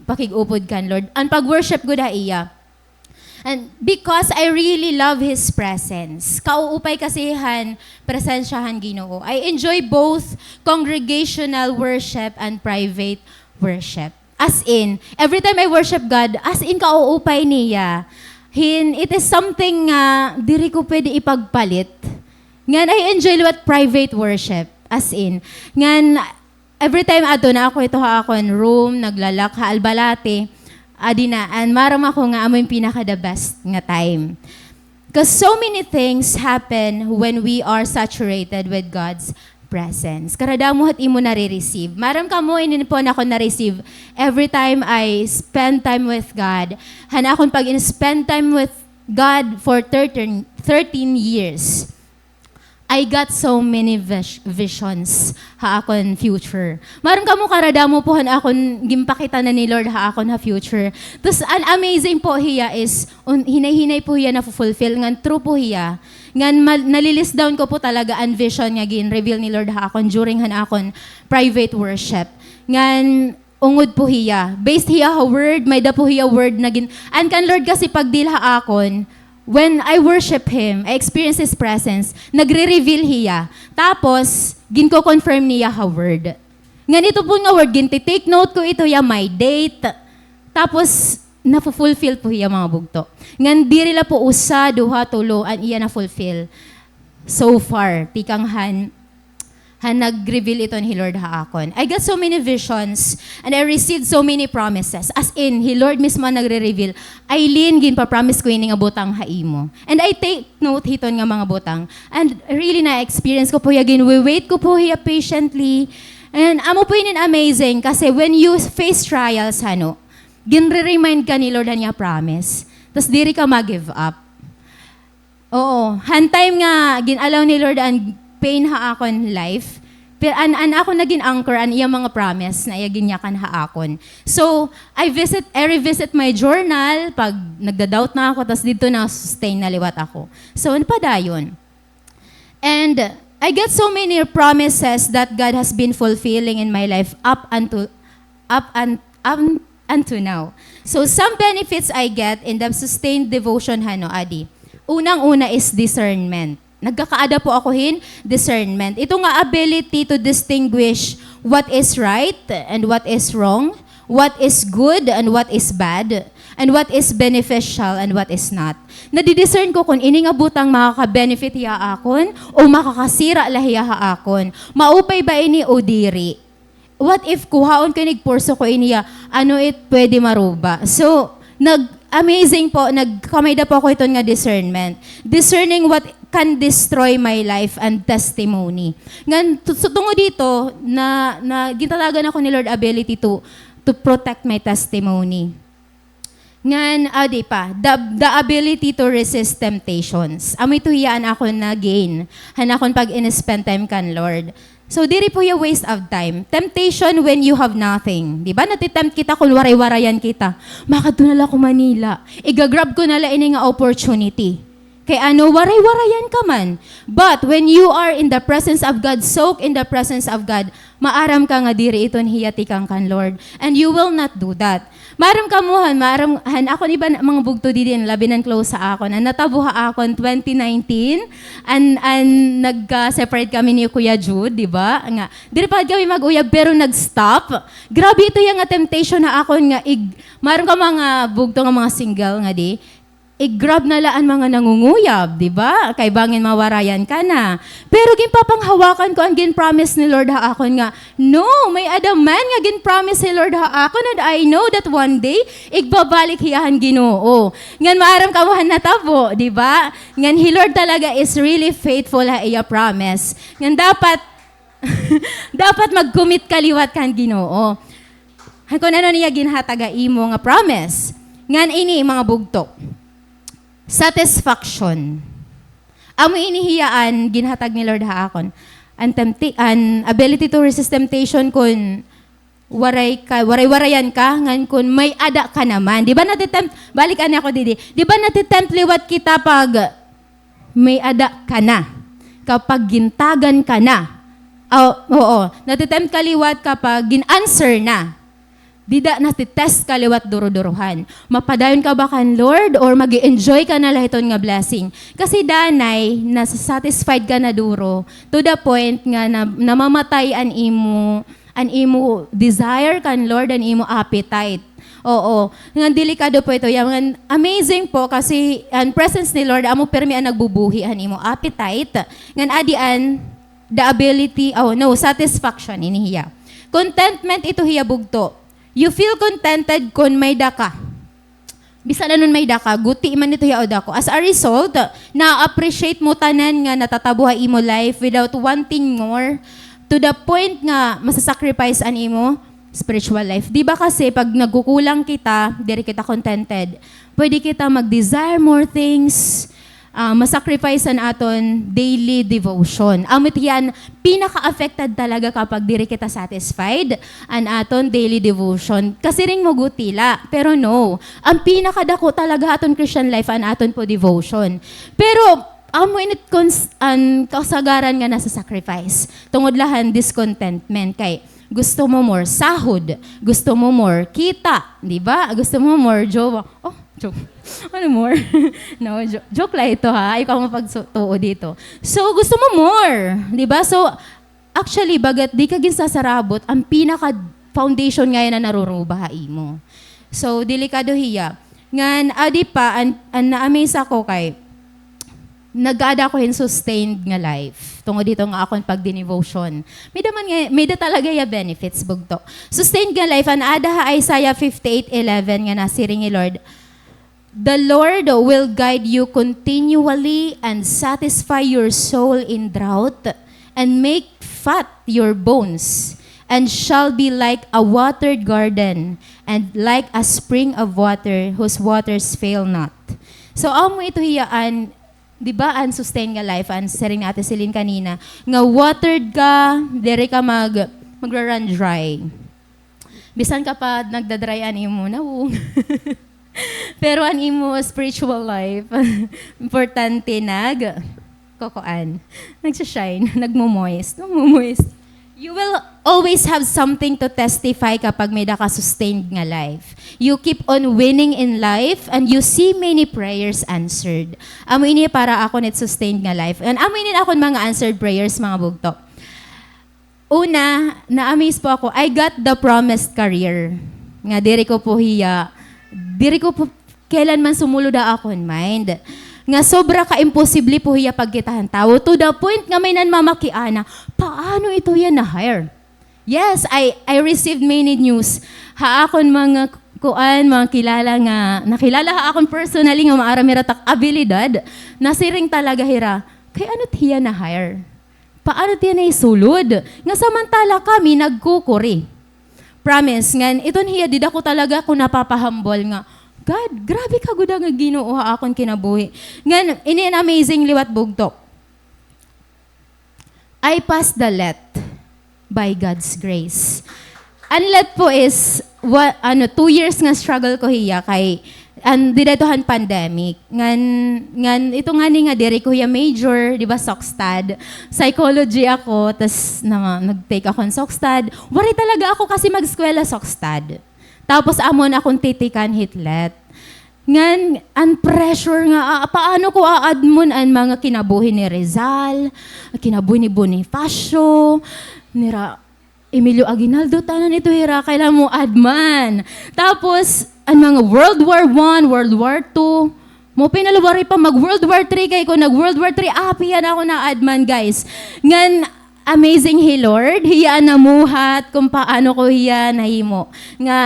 pakig-upod kan Lord. Ang pag-worship ko da iya. And because I really love His presence. Kauupay kasihan, presensyahan Ginoo. I enjoy both congregational worship and private worship. As in, every time I worship God, as in kauupay niya. It is something diri ko pwede ipagpalit. Ngan I enjoy what private worship. As in, ngan every time ato na ako ito akon room, naglalak ha albalate, adina, and maram ako nga amo yung pinaka-the best nga time. Because so many things happen when we are saturated with God's presence. Karadamuhat imo nare-receive. Maram ka mo, inin po na ako na-receive. Every time I spend time with God, hana akong pag-spend time with God for 13 years, I got so many visions ha akon future. Maram ka mo karadamo po han akon gimpakita na ni Lord ha akon ha future. Tapos an amazing po hiya is hinay-hinay po hiya na fulfill ngan true po hiya. Ngan nalilis down ko po talaga ang vision nga gin-reveal ni Lord ha akon during han akon private worship. Ngan ungod po hiya. Based hiya ha word, may da po hiya word na gin. An kan Lord kasi pagdil ha akon, when I worship Him, I experience His presence, nagre-reveal Hiya. Tapos, ginko-confirm niya ha word. Ganito po nga word, take note ko ito ya my date. Tapos, na-fulfill po hiya mga bugto. Ngan dirila po usa, duha, tulo, an iya na-fulfill. So far, tikang han nag-reveal ito ni Lord haakon. I got so many visions and I received so many promises. As in, Lord mismo nagre-reveal, Aileen, ginpa-promise ko ini nga butang haimo. And I take note hiton nga mga butang. And really na-experience ko po hiya, wait ko po hiya patiently. And amo po yun amazing kasi when you face trials, ginre-remind ka ni Lord niya promise. Tapos diri ka mag-give up. Oo. Han time nga, ginalaw ni Lord ang pain ha akon life. Pero an ako naging anchor an iya mga promise na iya ginyakan ha akon. So, I revisit my journal pag nagda-doubt na ako, tas dito na sustain na liwat ako. So, ano pa dayon? And I get so many promises that God has been fulfilling in my life up until now. So, some benefits I get in the sustained devotion adi. Unang-una is discernment. Nagkakaada po ako discernment. Ito nga ability to distinguish what is right and what is wrong, what is good and what is bad, and what is beneficial and what is not. Nadidiscern ko kung ini nga butang makaka-benefit hiya akon o makakasira lahiya ha akon. Maupay ba ini o diri? What if kuhaon ko nigpurso ko iniya, pwede maruba? So, amazing po, nagkamay po ako ito nga discernment. Discerning what can destroy my life and testimony. Ngan, tungo dito, na gintalagan ako ni Lord ability to protect my testimony. Ngan, the ability to resist temptations. Amoy tuhiyaan ako na gain. Hanakon pag in-spend time kan Lord. So, diri po yung waste of time. Temptation when you have nothing. Di ba? Natitempt kita kung waray-warayan kita. Makadunala ko Manila. Igagrab ko nala ini nga opportunity. Kaya waray-warayan ka man. But when you are in the presence of God, soak in the presence of God, maaram ka nga diri iton hiyati kang kan Lord. And you will not do that. Maaram ka mo, ako ni ba mga bugto di din, labinan close sa akon. Natabuha akon 2019, and nag-separate kami ni Kuya Jude, di ba? Nga, diri pa kami mag-uyab, pero nag-stop. Grabe ito yung temptation na akon nga, maaram ka mga bugto nga mga single nga di, i-grab na laan mga nangunguyab, di ba? Kay bangin mawarayan ka na. Pero ginpapanghawakan ko ang gin-promise ni Lord ha akon nga, no, may adaman nga gin-promise ni Lord ha akon, and I know that one day, igbabalik hiyahan Ginoo. Ngan maaram kamuhan na tabo, di ba? Ngan hi Lord talaga is really faithful ha iya promise. Ngan dapat mag-commit kaliwat kan Ginoo. Kung ano niya ginhataga imo nga promise. Ngan ini mga bugto. Satisfaction. Amo inihiyaan, ginhatag ni Lord haakon. An ability to resist temptation kun waray-warayan ka, ngan kun may ada ka naman. Di ba natitempt, balikan ako didi, di ba natitempt liwat kita pag may ada ka na? Kapag gintagan ka na. Oo, natitempt ka liwat kapag gin-answer na. Dida natitest ka liwat duro-duruhan. Mapadayon ka ba kan Lord or mag-enjoy ka na lahiton nga blessing? Kasi danay, nasa-satisfied ka na duro to the point nga na namamatay an imo desire kan Lord, an imo appetite. Oo. Nga delikado po ito. Yang amazing po kasi ang presence ni Lord, amo permi ang nagbubuhi an imo appetite. Ngan adian, the ability, satisfaction inihiya. Contentment ito hiya bugto. You feel contented kung may daka. Bisa na nun may daka, guti man ito yaod ako. As a result, na-appreciate mo tanan nga natatabuhay imo life without wanting more to the point nga masasacrifice an imo spiritual life. Di ba kasi pag nagkukulang kita, diri kita contented, pwede kita mag-desire more things, masacrifice an aton daily devotion. Amit yan, pinaka-affected talaga kapag diri kita satisfied an aton daily devotion. Kasi ring mo gutila. Pero no, ang pinakadako talaga aton Christian life an aton po devotion. Pero amo init kasagaran nga nasa sacrifice. Tungod lahan discontentment kay gusto mo more sahod, gusto mo more kita, di ba? Gusto mo more jowa. Joke. Ano more? No, joke lang ito ha. Ikaw mapagtuo dito. So, gusto mo more. Diba? So, actually, bagat di ka ginsasarabot, ang pinaka-foundation ngayon na narurubahay mo. So, delikado hiya. Ngan, adi pa, ang na-amaze ako kay, nag-aada ko in sustained nga life. Tungo dito nga akong pag-devotion. May da talaga ya benefits, bugto. Sustained nga life, ang ada ha Isaiah 58:11 nga nasiring ni Lord, the Lord will guide you continually and satisfy your soul in drought and make fat your bones and shall be like a watered garden and like a spring of water whose waters fail not. So, amo ito hiyaan, di ba, ang sustain nga life, ang sering natin silin kanina, nga watered ka, dere ka magra-run dry. Bisan ka pa nagda-dryan imo na, pero ang imo spiritual life, importante nagsashine, nagmo-moist. You will always have something to testify kapag may sustained nga life. You keep on winning in life and you see many prayers answered. Amo ini para ako net sustained nga life. And amo ini ako mga answered prayers, mga bugto. Una, na-amaze po ako, I got the promised career. Nga diri ko po kailanman sumulod ako in mind. Nga sobra ka-imposible po hiya pagkitahan tao. To the point nga may nanmamakiana, paano ito yan na-hire? Yes, I received many news. Haakon mga mga kilala nga, nakilala haakon personally nga maaramiratak abilidad, nasiring talaga hira, kay ano tiya na-hire? Paano tiya na isulod? Nga samantala kami nagkukuri. Promise, nga iton hiya, did ako talaga kung napapahambol nga, God, grabe ka gud nga Ginoo akon kinabuhi. Ngan ini an amazing liwat bugtok. I passed the let by God's grace. Ang let po is 2 years nga struggle ko hiya kay didatohan pandemic. Ngan ito nga ni nga diri ko hiya major, di ba, Soxtad. Psychology ako, tas nag-take ako ng Soxtad. Wari talaga ako kasi mag-eskwela Soxtad. Tapos amon akong titikan hitlet. Ngan, ang pressure nga, paano ko aadmon ang mga kinabuhi ni Rizal, kinabuhi ni Bonifacio, nira Emilio Aguinaldo, tanan ito hira, kailan mo adman. Tapos, ang mga World War I, World War II, mo pinalawari pa mag-World War III, kay ko nag-World War III, apiyan ako na adman, guys. Ngan, amazing hi Lord, hiya namuhat kung paano ko hiya nahimo. Nga,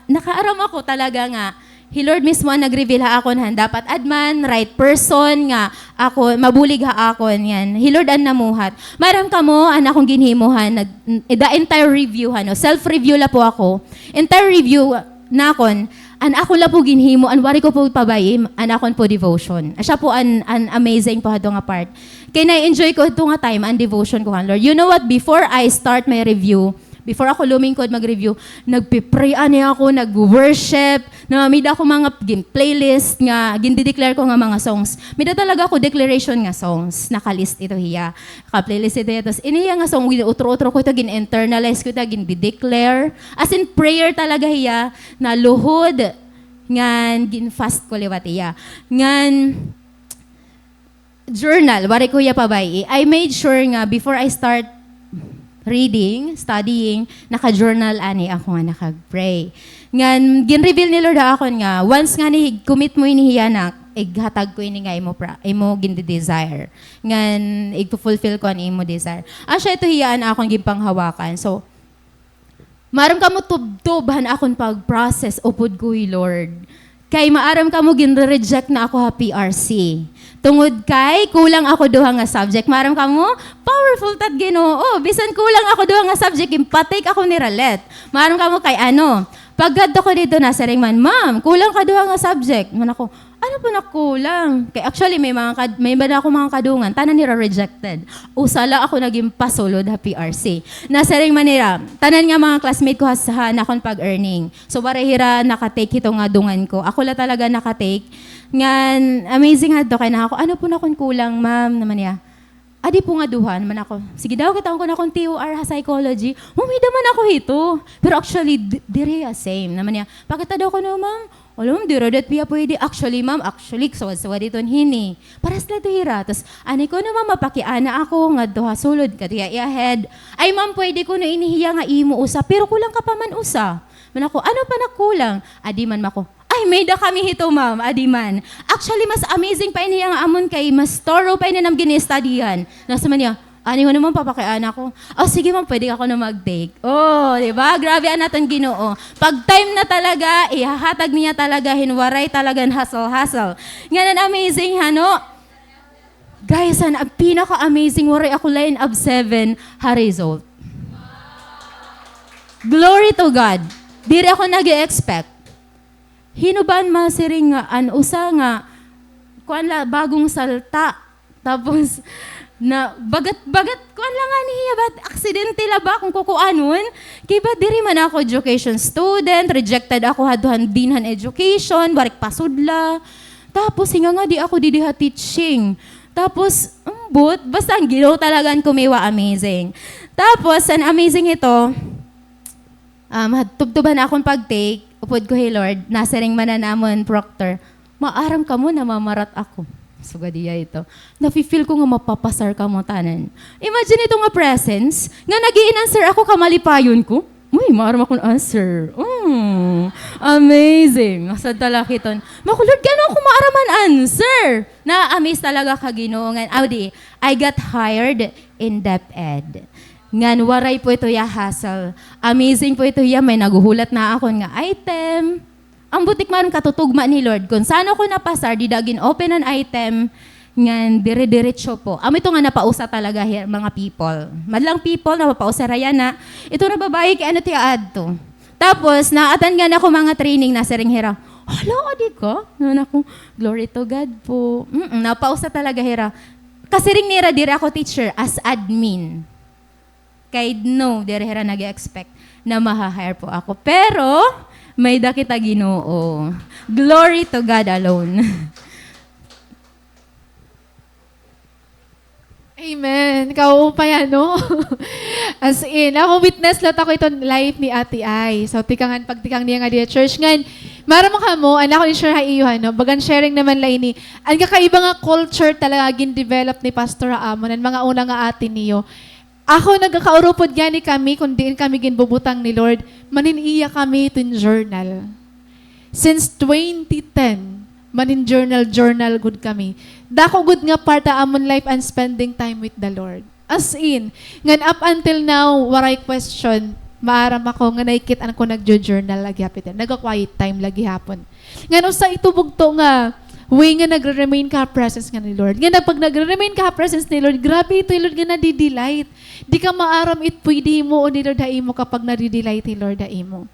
nakaaram ako talaga nga, hi Lord mismo ang nag-reveal ha akon han, dapat adman, right person nga, ako, mabulig ha akon yan. Hi Lord ang namuhat. Maram ka mo, an akong ginhimuhan, the entire review, self-review la po ako. Entire review na akon, an ako la po ginhimo, an wari ko po pabayim, an akon po devotion. Asya po an amazing po hato nga part. Kaya na-enjoy ko ito nga time, ang devotion ko, Lord. You know what? Before I start my review, before ako lumingkod mag-review, nagpipray ako, nag-worship, namamida ako mga playlist nga, gindi-declare ko nga mga songs. Mida talaga ako declaration nga songs, nakalist ito hiya. Ka-playlist ito hiya. Tapos iniya nga song, utro-utro ko ito, gin-internalize ko ito, gin-declare. As in prayer talaga hiya, na luhod, ngan, gin-fast ko liwat hiya. Ngan, journal, wari ko hiya pabay. I made sure nga, before I start reading, studying, naka-journal ani ako nga nakag-pray. Ngan, gin-reveal ni Lord ako nga, once nga ni commit mo inihiyanak, ighatag ko ini nga imo gindi-desire. Ngan, igpo-fulfill ko ang imo desire. Asya ito hiyaan akong gipanghawakan. So, maram ka mo tubhan akong pag-process upod ko, Lord. Kay maaram ka mo gin-reject na ako ha PRC. Tungod kay, kulang ako duha nga subject. Maram ka mo, powerful tat Ginoo. Bisan kulang ako duha nga subject, impatake ako ni Ralet. Maram ka mo kay ano, pagkad ako dito na sa ringman, ma'am, kulang ka duha nga subject. Man ako, ano po na kulang? Kay actually, may ba ako mga kadungan, tanan nila rejected. Usala ako naging pasulod ha PRC. Nasa ringman nila, tanan nga mga classmate ko ha na akong pag-earning. So, barahira nakatake ito nga dungan ko. Ako la talaga nakatake. Ngan, amazing nga to, kaya na ako, ano po na kung kulang, ma'am, naman niya. Adi po nga duhan, man ako, sige daw, kita ko na akong TOR ha psychology, humida man ako ito. Pero actually, diri same, naman niya, pakita daw ko na, ma'am, Alam, di rodet piya pwede. Actually, ma'am, sawad-sawad iton hini. Paras na hira. Tapos, ani ko naman mapakiana ako, nga doha sulod, katiya i-ahead. Ay, ma'am, pwede ko na inihiya nga imo usa, pero kulang ka pa man usa. Man ako, ano pa na kulang? Adi man mako, ay, may da kami hito, ma'am, adi man. Actually, mas amazing pa iniya nga amon kay, mas thorough pa iniya nam gini-studyhan. Nasa man niya, ani mo naman papakiana ko. Oh, sige ma'am, pwede ako na mag-take. Oh, di ba? Grabe natin Ginoo. Pag time na talaga, ihahatag niya talaga, hinwaray talaga, hustle-hustle. Ngayon, amazing, hano? Guys, ang pinaka-amazing, waray ako line of 7, ha result. Glory to God. Diri ako nag-expect. Hinuban masiring nga, usa nga, kuan la, bagong salta. Tapos, na bagat kuan lang nga niya bat aksidente la ba kung kukuanon kay ba diri man ako education student, rejected ako haduhan dinhan education, barik pasudla, tapos hinga nga di ako didiha teaching, tapos but basta ang Ginoo talagang kumiwa amazing. Tapos an amazing ito, tubtuban akong pag-take upod ko, hey Lord, nasa ring mananamon proctor, maaram ka mo na mamarat ako. So, gadiya ito. Nafe-feel ko nga mapapasar ka mo tanan. Imagine ito nga presence, nga nag-i-answer ako kamalipayon ko. Uy, maaram akong answer. Amazing. Masad talaki ton. Makulod, gano'n ako maaraman answer. Na-amaze talaga ka Ginoo. Audi, I got hired in DepEd. Ngan, waray po ito ya hassle. Amazing po ito ya, may naguhulat na ako nga item. Ang butik man katutugma ni Lord, kung saan ako napasar, di dagin open an item, ngan dire-diretso po. Ito nga napausa talaga here, mga people. Madlang people na mapausa raya na, ito na babae kaya ano tiya adto. Tapos, naatan nga na ako mga training na sering hira. Hala, adi ko? Ako, glory to God po. Napausa talaga hira. Kasi ring nira, dire ako teacher as admin. Kay no, dire hira nag-expect na maha-hire po ako. Pero, may dakita Ginoo. Glory to God alone. Amen. Kaupay ano? As in, ako witness lot ako itong life ni Ate Ai. So, pagtikang niya nga di church. Ngayon, maramang ka mo, anak ko ni share haiyo, no? Bagan sharing naman lang ini. Ang kakaiba nga culture talaga gin-develop ni Pastor Amon, ang mga una nga ate niyo. Ako nagkakaurupod gani kami, kung diin kami ginbubutang ni Lord, maniniya kami ito in journal. Since 2010, manin journal good kami. Dako good nga part amon life and spending time with the Lord. As in, ngan up until now, waray question, maaram ako nga naikit ko nagjo-journal lagi hapit. Nagka-quiet time lagi hapon. Ngan usa itubog to nga, way nga nagre-remain ka presence nga ni Lord. Nga pag nagre-remain ka presence ni Lord, grabe ito Lord nga nadi-delight. Di ka maaram pwede mo o ni Lord haimo kapag nadi-delight ni Lord haimo.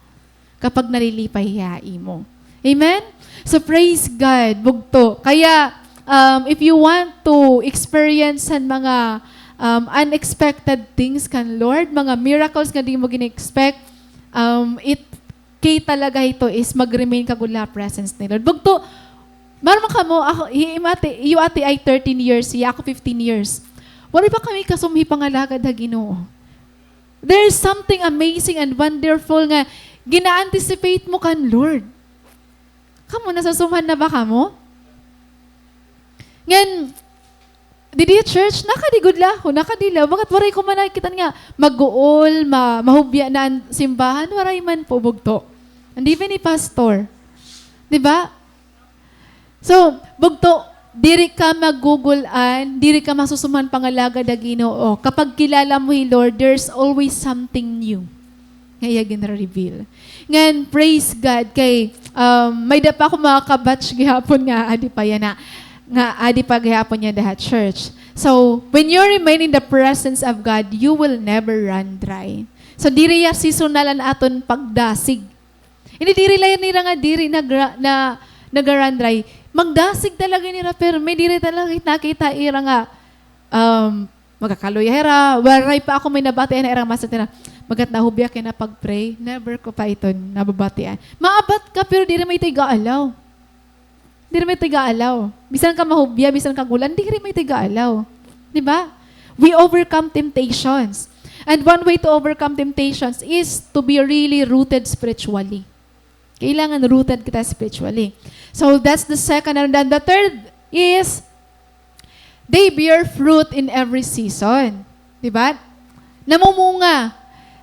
Kapag nalilipay haimo. Amen? So praise God, bugto. Kaya if you want to experience ang mga unexpected things kan Lord, mga miracles nga di mo gina-expect, kay talaga ito is mag-remain ka gula presence ni Lord. Bugto, maramang ka mo, ako, iyo ate ay 13 years, siya ako 15 years. Wala pa kami kasumhi pangalagad na Ginoo. There is something amazing and wonderful nga gina-anticipate mo kan Lord. Kamo, nasasuman na ba kamo? Ngan, didi church, nakadigod ko, nakadila. Bakit waray ko man nakikitan nga, mag-uol, mahubya na ang simbahan, waray man po bugto. And even ni pastor. Diba? So, bugto, diri ka magugulan, diri ka masusuman pangalaga da Ginoo. Kapag kilala mo Lord, there's always something new. Ngaya gina-reveal. Ngan, praise God, kay, may da pa ako mga kabatch gihapon nga, adi pa yan na, nga adi pa gihapon niya dahat church. So, when you remain in the presence of God, you will never run dry. So, diri ya seasonalan aton pagdasig. Hindi diri lang nila nga diri nag-run dry. Magdasig talaga nila, pero may diri talaga nakita ira nga magkakaloyera. Waray pa ako may nabatian na irang masa tina. Magat nahubya kay na pag-pray. Never ko pa ito nababatian. Maabat ka, pero diri may tiga-alaw. Diri may tiga-alaw. Bisan ka mahubya, bisan ka gulan, diri may tiga-alaw. Diba? We overcome temptations. And one way to overcome temptations is to be really rooted spiritually. Kailangan rooted kita spiritually. So that's the second. And then the third is, they bear fruit in every season. Diba? Namumunga.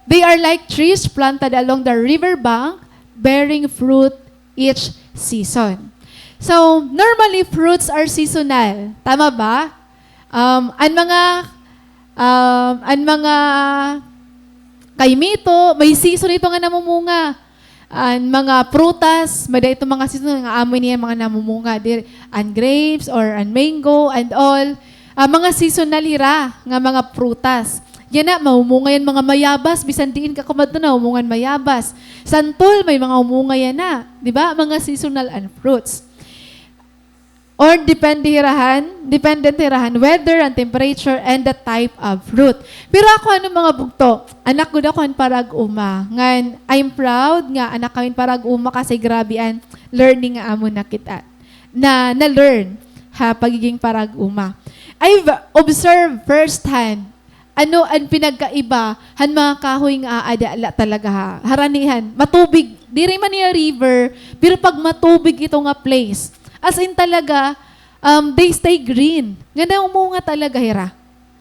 They are like trees planted along the riverbank, bearing fruit each season. So, normally, fruits are seasonal. Tama ba? Ang mga kaimito, may season ito nga namumunga. Ang mga prutas, may ito mga season nga amoy niya mga namumunga. Ang grapes or ang mango and all. Mga seasonal hira nga mga prutas. Yan na, mahumunga yan mga mayabas. Bisan diin ka kumadto na, humungan mayabas. Santol, may mga humunga yan na. Di ba? Mga seasonal and fruits. Or dependent hirahan, weather and temperature and the type of fruit. Pero ako, ano mga bugto? Anak ko na ko parag uma. Ngan, I'm proud nga, anak kami parag uma kasi grabe ang learning nga amo na kita. Na-learn, pagiging parag uma. I've observed firsthand ano ang pinagkaiba han mga kahoy nga aadala talaga ha. Haranihan, matubig, diri man niya river, pero pag matubig ito nga place, as in talaga, they stay green. Nga naumunga talaga hira.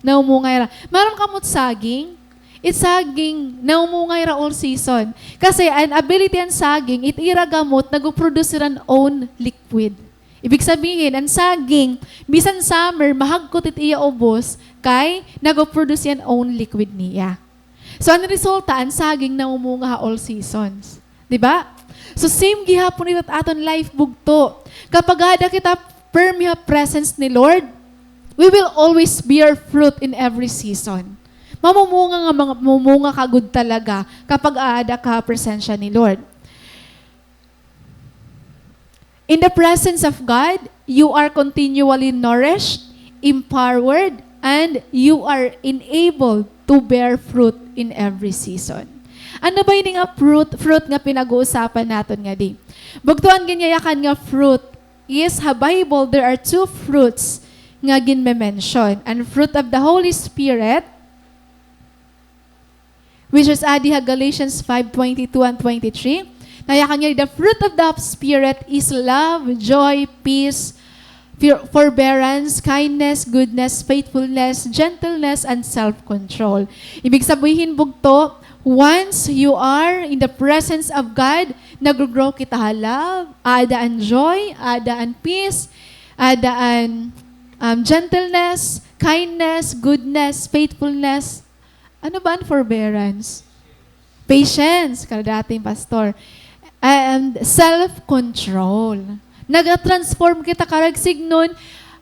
Naumunga hira. Maram kamot saging, it's saging, naumunga hira all season. Kasi an ability ang saging, it iragamot, nag-produce an own liquid. Ibig sabihin, ang saging, bisan summer, mahagkot it iya ubos, kay nag-produce yan own liquid niya. So, ang resulta, ang saging na umunga all seasons. Diba? So, same gihapon ito at aton life bugto. Kapag ada kita permiha presence ni Lord, we will always bear fruit in every season. Mamumunga ka good talaga kapag ada ka presensya ni Lord. In the presence of God, you are continually nourished, empowered, and you are enabled to bear fruit in every season. Ano ba yun nga fruit nga pinag-uusapan natin nga di? Bugtuan ganyayakan nga fruit is, sa Bible, there are two fruits nga ginme-mention. And fruit of the Holy Spirit, which is adiha Galatians 5:22 and 23. Nayakan nga, the fruit of the Spirit is love, joy, peace, forbearance, kindness, goodness, faithfulness, gentleness, and self-control. Ibig sabihin bugto, once you are in the presence of God, nag-grow kita love, adaan joy, adaan peace, adaan gentleness, kindness, goodness, faithfulness. Ano ba ang forbearance? Patience, kada dating pastor. And self-control. Nag-transform kita karagsig nun,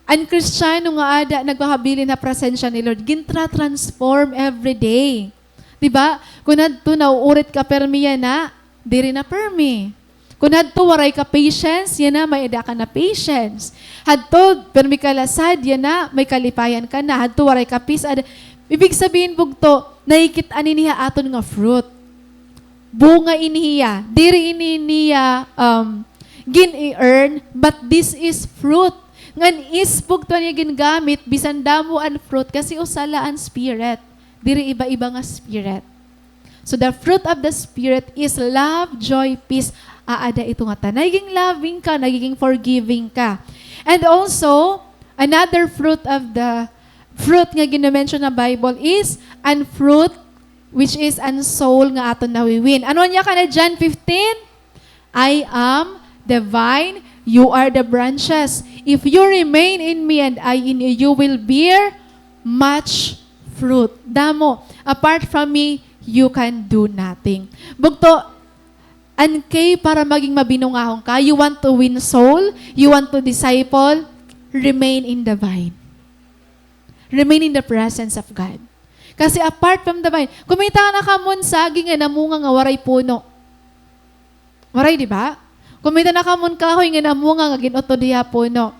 ang Kristiyano nga ada, nagpahabilin na presensya ni Lord, gintra-transform every day. Diba? Kung nadto nauurit ka permi yan na, diri na permi. Kung nadto waray ka patience, yan na, may eda ka na patience. Hadto, permi ka lasad, yan na, may kalipayan ka na. Hadto waray ka peace. Ibig sabihin bugto, naikit-an niya aton nga fruit. Bunga inihiya. Diri inihiya gin-i-earn, but this is fruit. Ngan isbog to niya gingamit, bisan damo ang fruit, kasi usala ang spirit. Diri iba-iba nga spirit. So the fruit of the Spirit is love, joy, peace. Aada ito nga ta. Nagiging loving ka, nagiging forgiving ka. And also, another fruit of the fruit nga gina-mention na Bible is an fruit which is an soul nga aton nawiwin. Ano niya ka na John 15? I am the vine, you are the branches. If you remain in me and I in you, you will bear much fruit. Damo, apart from me, you can do nothing. Bugto, ankay para maging mabinungahon ka, you want to win soul, you want to disciple, remain in the vine. Remain in the presence of God. Kasi apart from the vine, kumita ka na kamon saging nga namunga nga waray puno. Waray, di ba? Kumita na kamon kahoy nga namunga nga ginoto diha puno.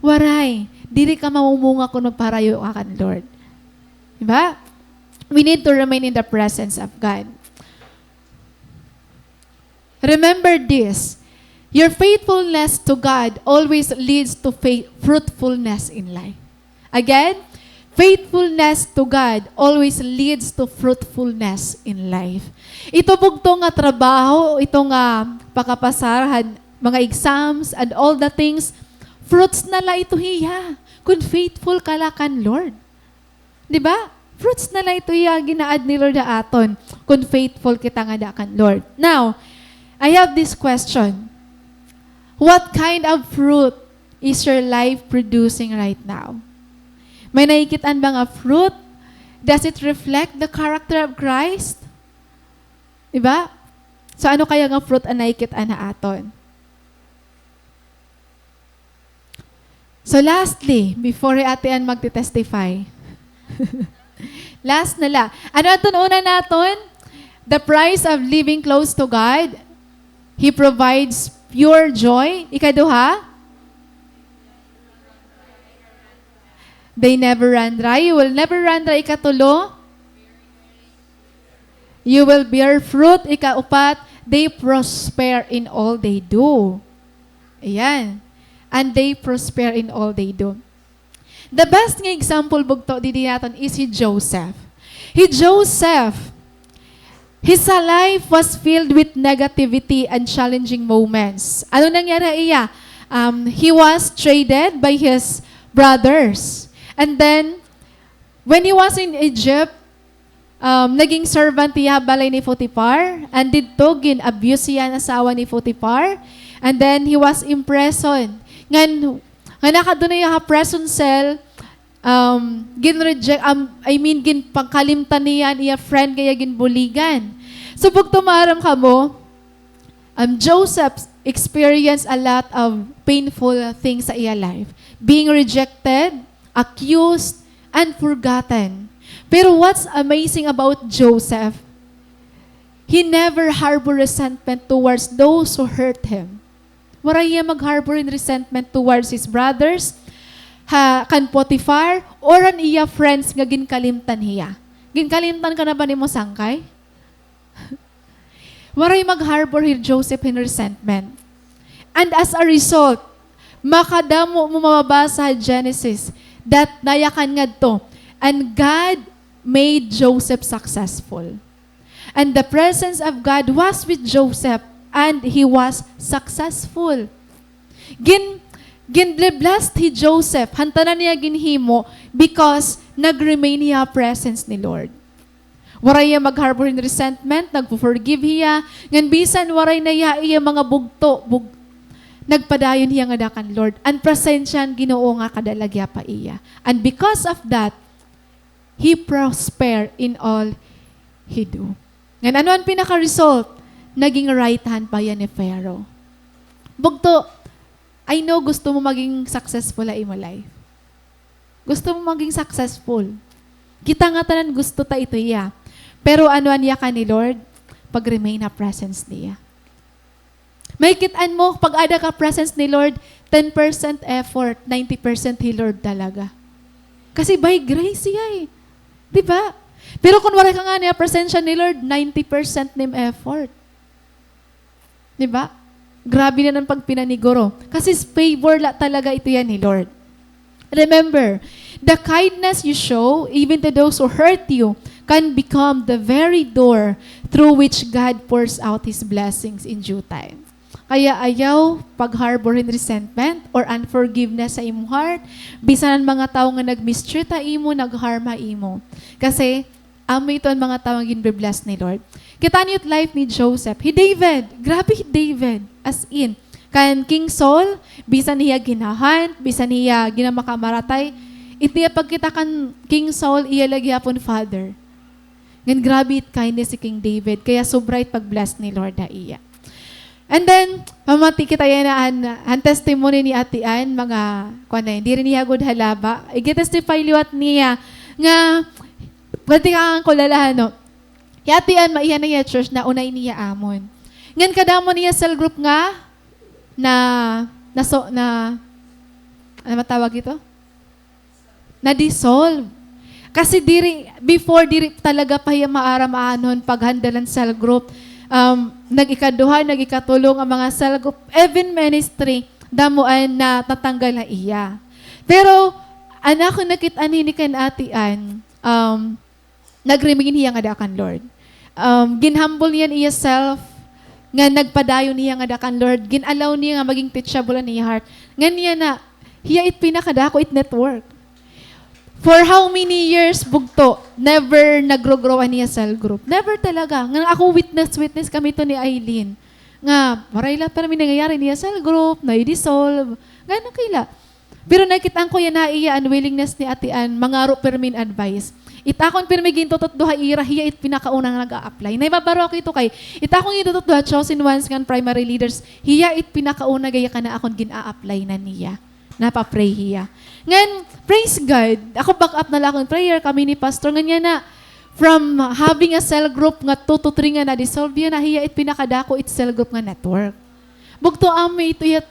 Waray, dili ka mamumunga kuno parayo akan Lord. Di ba? We need to remain in the presence of God. Remember this, your faithfulness to God always leads to fruitfulness in life. Again, Faithfulness to God always leads to fruitfulness in life. Ito bugto nga trabaho, ito nga pakapasarahan, mga exams and all the things, fruits na la ito hiya. Kung faithful ka la kan Lord. Di ba? Fruits na la ito hiya, ginaad ni Lord na aton. Kung faithful kita nga da kan Lord. Now, I have this question. What kind of fruit is your life producing right now? May nakikitaan ba nga fruit? Does it reflect the character of Christ? Diba? So ano kaya nga fruit ang nakikitaan na aton? So lastly, before Ate Ann magti-testify, last na la. Ano aton una naton? The price of living close to God. He provides pure joy. Ikaduha, they never run dry. You will never run dry. Ikatulo, you will bear fruit. Ikaupat, they prosper in all they do. Ayan. And they prosper in all they do. The best nga example bugto didi natin is si Joseph. His life was filled with negativity and challenging moments. Ano nangyari iya? He was traded by his brothers. And then, when he was in Egypt, naging servant niya balay ni Potiphar, and dito gin-abuse siya ang asawa ni Potiphar, and then he was imprisoned. Nga nakadunay ha prison cell, ginpangkalimtan niya friend kaya ginbuligan. So, pag tumaram ka mo, Joseph experienced a lot of painful things sa iya life. Being rejected, accused, and forgotten. Pero what's amazing about Joseph, he never harbor resentment towards those who hurt him. Wala niya mag-harbor in resentment towards his brothers, kan Potiphar, or an iya friends nga ginkalimtan hiya. Ginkalimtan ka na ba ni mo sangkay? Wala niya mag-harbor here Joseph in resentment. And as a result, makadamo mo mababasa sa Genesis, that nayakan nga to. And God made Joseph successful. And the presence of God was with Joseph and he was successful. Blessed he Joseph, hantanan niya ginhimo because nag-remain niya presence ni Lord. Waray niya mag-harbor in resentment, nagpo-forgive hiya, ngan bisan waray na iya mga bugto, nagpadayon hiya nga dakan Lord. And presensyan Ginoo nga kadalagya pa iya. And because of that, he prosper in all he do. Ngan ano ang pinaka-result? Naging right hand pa yan ni Pharaoh. Bugto, I know gusto mo maging successful ay mo life. Gusto mo maging successful. Kita nga tanan gusto ta ito iya. Pero ano niya ka ni Lord? Pag-remain na presence niya. May kitaan mo, pag ada ka presence ni Lord, 10% effort, 90% He Lord talaga. Kasi by grace siya eh. Diba? Pero kung wala ka nga niya presensya ni Lord, 90% nim effort. Diba? Grabe na ng pagpinaniguro. Kasi favor la talaga ito yan ni Lord. Remember, the kindness you show, even to those who hurt you, can become the very door through which God pours out His blessings in due time. Kaya ayaw pag-harborin resentment or unforgiveness sa imong heart, bisan ang mga tao nga nag-mistreat imo, nag-harma imo. Kasi, amo ito ang mga tao nga ginbe-bless ni Lord. Kita niyo life ni Joseph. Grabe David, as in. Kan King Saul, bisan niya ginahan, bisan niya ginamakamatay, itiya pagkita kan King Saul, iya lagi hapon father. Ngan grabe it kindness si King David, kaya sobrang pag-bless ni Lord na iya. And then, pamati kita yan ang testimony ni Ate Ann, mga, hindi rin niya good halaba. I-testify liwat niya, nga, pwede ka ang kulalahan, no? Ate Ann, maiyan na niya church na unay niya amon. Ngan kadamo niya cell group nga, ano matawag ito? Na-dissolve. Kasi before diri talaga pa yung maaram-anon paghandalan cell group. Nag-ikaduha, nag-ikatulong ang mga cell group. Even ministry, damuan na tatanggal na iya. Pero, anak ko nakit-ani ni kan atian, nagrimingin hiya nga dakan Lord. Ginhumble niyan iya self, nga nagpadayon niya nga dakan Lord. Ginalaw niya nga maging teachable niya heart. Nga niya na, hiya it pinakadako it network. For how many years bugto, never nagro-grow niya cell group. Never talaga. Nga ako witness kami to ni Aileen. Nga, maray lahat pa namin nangyayari niya cell group, na-dissolve. Nga nakila. Pero nakita ko yan na iya unwillingness ni Atian, mangaro permin advice. Itakon pirmigin totot duha ira, hiya it pinakaunang nag-a-apply. Naibabaro ko ito kay, itakong itotot duha chosen ones kan primary leaders, hiya it pinakauna gaya ka na akon gina-apply na niya. Napapray hiya. Ngan, praise God, ako back up na lang akong prayer kami ni Pastor, nga na, from having a cell group nga 2 to 3 nga na-dissolve yun, na hiya it pinakadako it cell group nga network. Bugto ame ito yat,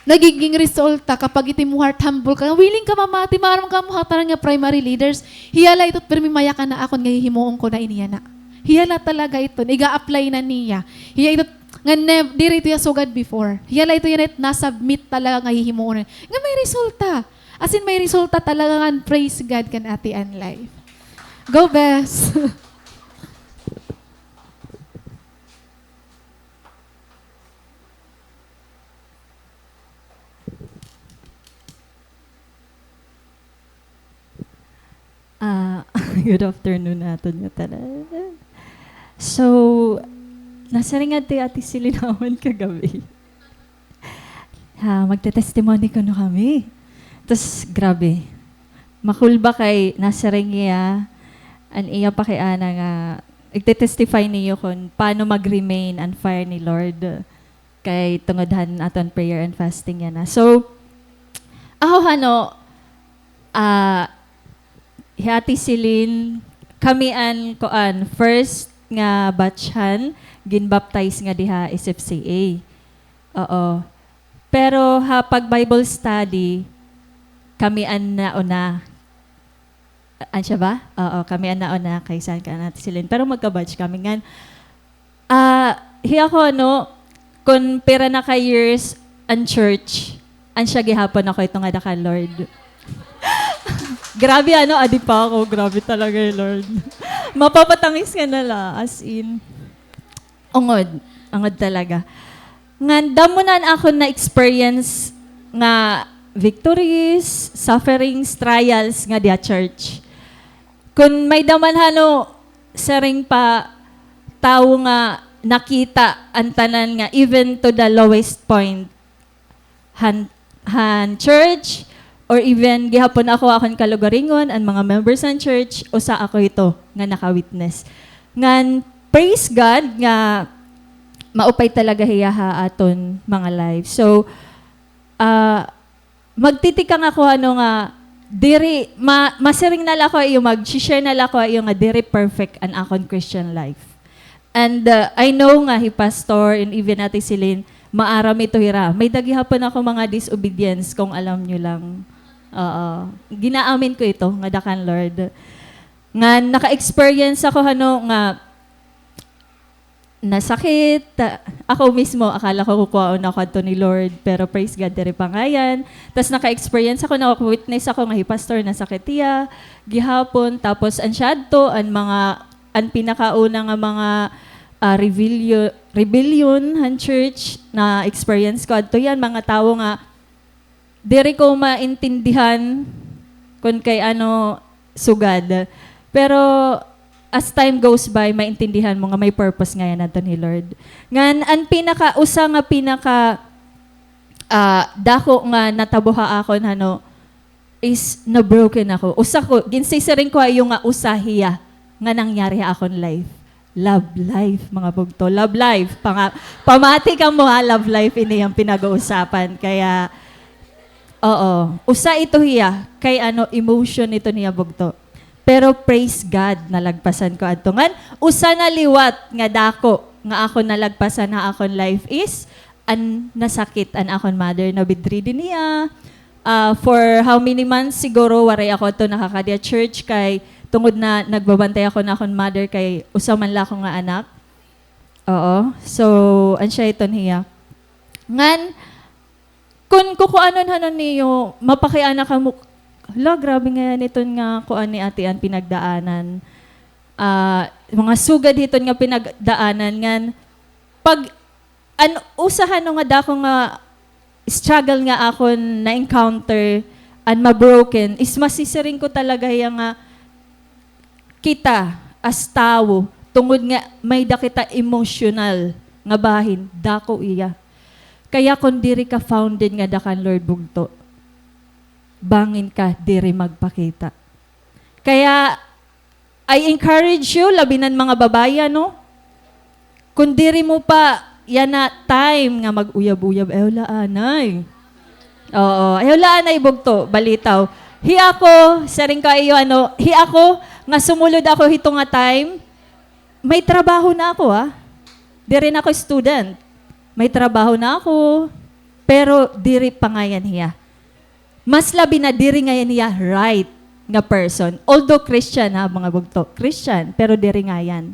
nagiging resulta kapag iti mo heart humble ka, willing ka mamati, maram ka mo hataran nga primary leaders, hiyala ito't permimaya ka na akon nga hihimuong ko na iniya na. Hiyala talaga ito, iga-apply na niya. Hiya ito't, nga diri ito sugad before. Hiyala ito yan at nasubmit talaga nga hihimuon. Nga may resulta. As in may resulta talaga nga, praise God kan ati and life. Go Bess! Good afternoon natin nga talaga. So, nasa rin nga ati silinawan kagabi. Magte-testimony ko no kami. Tapos, grabe. Makulba kay nasa rin iya, an iya pa kay Ana nga, igte-testify niyo kung paano mag-remain on fire ni Lord kay tungodhan aton prayer and fasting yan na. So, ako Hati silin, kami koan, first nga batchan, ginbaptize nga diha SFCA. Oo. Pero pag Bible study, kami nauna. Siya ba? Oo, kami nauna kay saan ka natin silin. Pero magka-batch kami nga. Hiya ko kung pera na ka years ang church, siya gihapon ako ito nga daka Lord. Grabe adi pa ako. Grabe talaga Lord. Mapapatangis ka na la, as in. Ungod talaga. Nga, damunan ako na experience nga victories, sufferings, trials nga dia church. Kung may daman saring pa tao nga nakita ang tanan nga even to the lowest point han church, or even gihapon akon kalugaringon ang mga members ng church, usa ako ito nga naka-witness. Ngan praise God nga maupay talaga hiyaha aton mga lives. So magtitikang ako nga diri masiring na la ko iyo mag-share na la ko iyo nga diri perfect an akon Christian life. And I know nga hi pastor and even ati silin maaram ito hira. May dagihapon ako mga disobedience kung alam nyo lang. Ginaamin ko ito, nga dakan Lord. Nga naka-experience ako nga nasakit. Ako mismo, akala ko kukuhaon ako ito ni Lord, pero praise God, diri pangayan. Tapos naka-experience ako, naka-witness ako nga pastor na sakit iya, gihapon, tapos ansyadto, ang pinakauna nga mga rebellion han church na experience ko adto yan, mga tao nga diri ko maintindihan kung kay sugad. Pero as time goes by, maintindihan mo nga may purpose nga yan nato ni Lord. Ngan ang pinaka-usa nga dako nga natabuha ako is na-broken ako. Usa ko, ginsisaring ko yung nga usahiya nga nangyari akon life. Love life, mga bugto. Love life. Pamati kang mga love life, ini yung pinag-uusapan. Kaya, usa ito hiya, kay emotion ito niya bugto. Pero praise God, nalagpasan ko adtungan. Usa na liwat nga dako, nga ako nalagpasan na akon life is, nasakit an akon mother na bedridden niya. For how many months siguro, waray ako to nakakadia church kay, tungod na nagbabantay ako na akong mother kay usaman la ko nga anak. Oo. So, ansya iton hiya. Ngan, Kung kukuanon hanon niyo, mapakiana ka mo, hala, grabe nga yan ito nga kuan ni Ate Ann pinagdaanan. Mga sugad hiton nga pinagdaanan ngan pag usahan no nga dako nga struggle nga ako na encounter and mabroken is masisiring ko talaga yung nga kita as tao tungod nga may dakita emotional nga bahin dako iya. Kaya kung diri ka founded nga dakan Lord bugto, bangin ka diri magpakita. Kaya I encourage you, labinan mga babayan, no? Kung diri mo pa, yan na time nga mag-uyab-uyab, wala anay. Oo, wala anay bugto, balitaw. Hi ako, saring kayo, hi ako, nga sumulod ako hito nga time, may trabaho na ako, Diri na ako student. May trabaho na ako, pero diri pa ngayon hiya. Mas labi na diri ngayon hiya right nga person. Although Christian mga bugto. Christian, pero diri nga yan.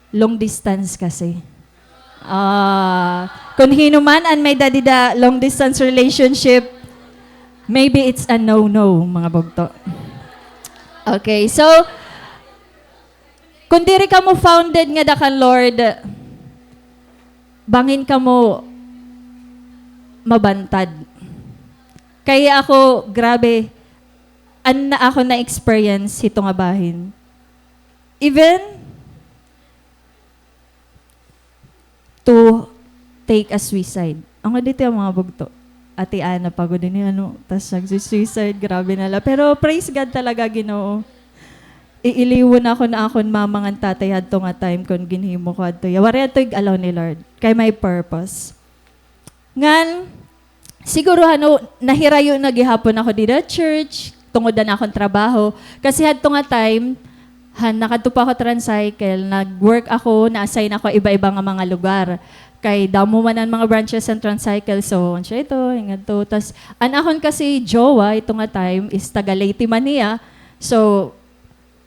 Long distance kasi. Kung hinuman and may dadida long distance relationship, maybe it's a no-no, mga bugto. Okay, so, kung diri ka mo founded nga dakan Lord, bangin ka mo mabantad. Kaya ako, grabe, na ako na-experience ito nga bahin. Even to take a suicide. Ang dito yung mga bugto. Ate Ana, pagod din tas nag-suicide, grabe nala. Pero praise God talaga, Ginoo. Iiliwan ako na akon mamangan tatay hadto nga time kon ginhimo ko adto. Wari adto alaw ni Lord. Kay may purpose. Ngan, siguro nahirayo na gihapon ako dito at church, tungod na akong trabaho. Kasi hadto nga time, nakadto pa ako tricycle, nag-work ako, na-assign ako iba-iba nga mga lugar. Kay damo man ang mga branches ng tricycle, so siya ito, ingad to. Tas, anahon kasi jowa, ito nga time, is taga Leyte man niya. So,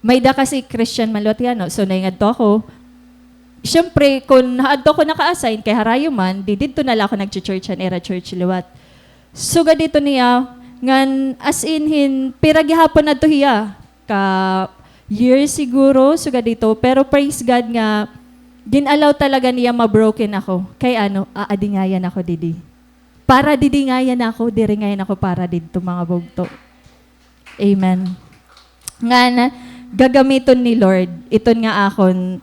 may da kasi Christian Malotiano, so naingad to ako. Siyempre, kung naadto ko naka-assign, kay harayo man, dito na lang ako nag-church era church liwat. So, dito niya, ngan as in piragihapon na to hiya ka years siguro suga dito, pero praise God nga ginalaw talaga niya mabroken ako kay aadingayan ako didi para didingayan ako diringayan ako para dito mga bugto. Amen. Nga gagamiton ni Lord iton nga akon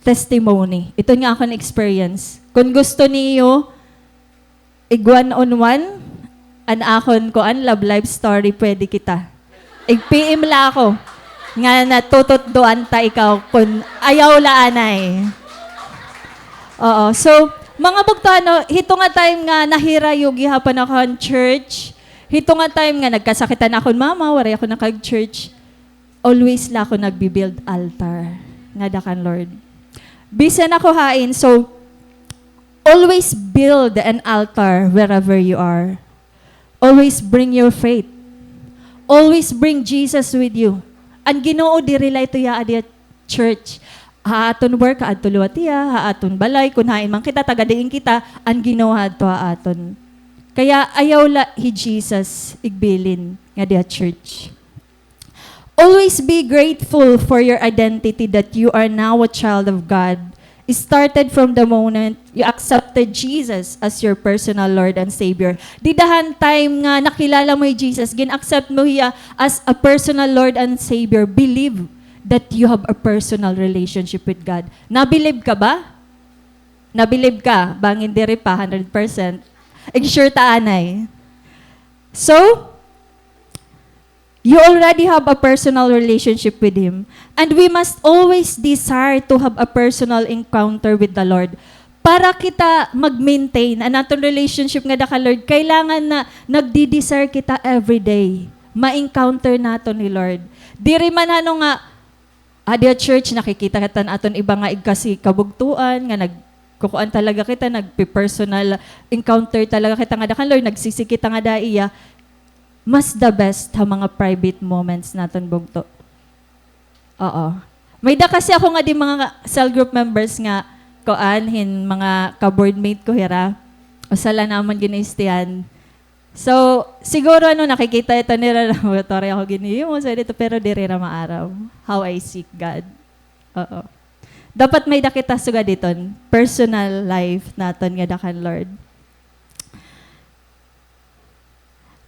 testimony, iton nga akon experience. Kung gusto niyo one-on-one an akon ko an love life story pwede kita. Ig-PM la ako. Nga natutot doan ta ikaw kung ayaw la anay. Oo. So, mga bugtano, hito nga time nga nahirayo gihapan ako ang church. Hito nga time nga nagkasakitan ako mama, wari ako nakag-church. Always la ako nagbi-build altar. Nga dakan Lord. Bisan ako hain, so always build an altar wherever you are. Always bring your faith. Always bring Jesus with you. Ang Ginoo diri lay to ya adi church. Haaton work adto luwatiya, haaton balay kun hain man kita tagadiin kita, ang Ginoo adto haaton. Kaya ayaw la hi Jesus igbilin nga di church. Always be grateful for your identity that you are now a child of God. It started from the moment you accepted Jesus as your personal Lord and Savior. Didahan time nga nakilala mo yung Jesus, gin-accept mo hiya as a personal Lord and Savior. Believe that you have a personal relationship with God. Nabilib ka ba? Nabilib ka? Bangin diri pa, 100%. Sure taanay. So, you already have a personal relationship with Him. And we must always desire to have a personal encounter with the Lord. Para kita mag-maintain ang atong relationship nga daka Lord, kailangan na nagdi-desire kita every day. Ma-encounter nato ni Lord. Diri man nga, adi at church, nakikita kita aton iba nga igkasi kabugtuan, nga nagkukuan talaga kita, nagpi-personal encounter talaga kita nga daka Lord, nagsisikita nga daiya. Mas the best ha mga private moments naton bugto. Oo. May da kasi ako nga di mga cell group members nga koan hin mga ka-boardmate ko hira. O Pasala naman ginistiyan. So, siguro nakikita ito nila na motorya ako ginihimo sa dito, pero diri ra maaraw. How I seek God. Oo. Dapat may dakita suga dito, personal life naton nga dakan Lord.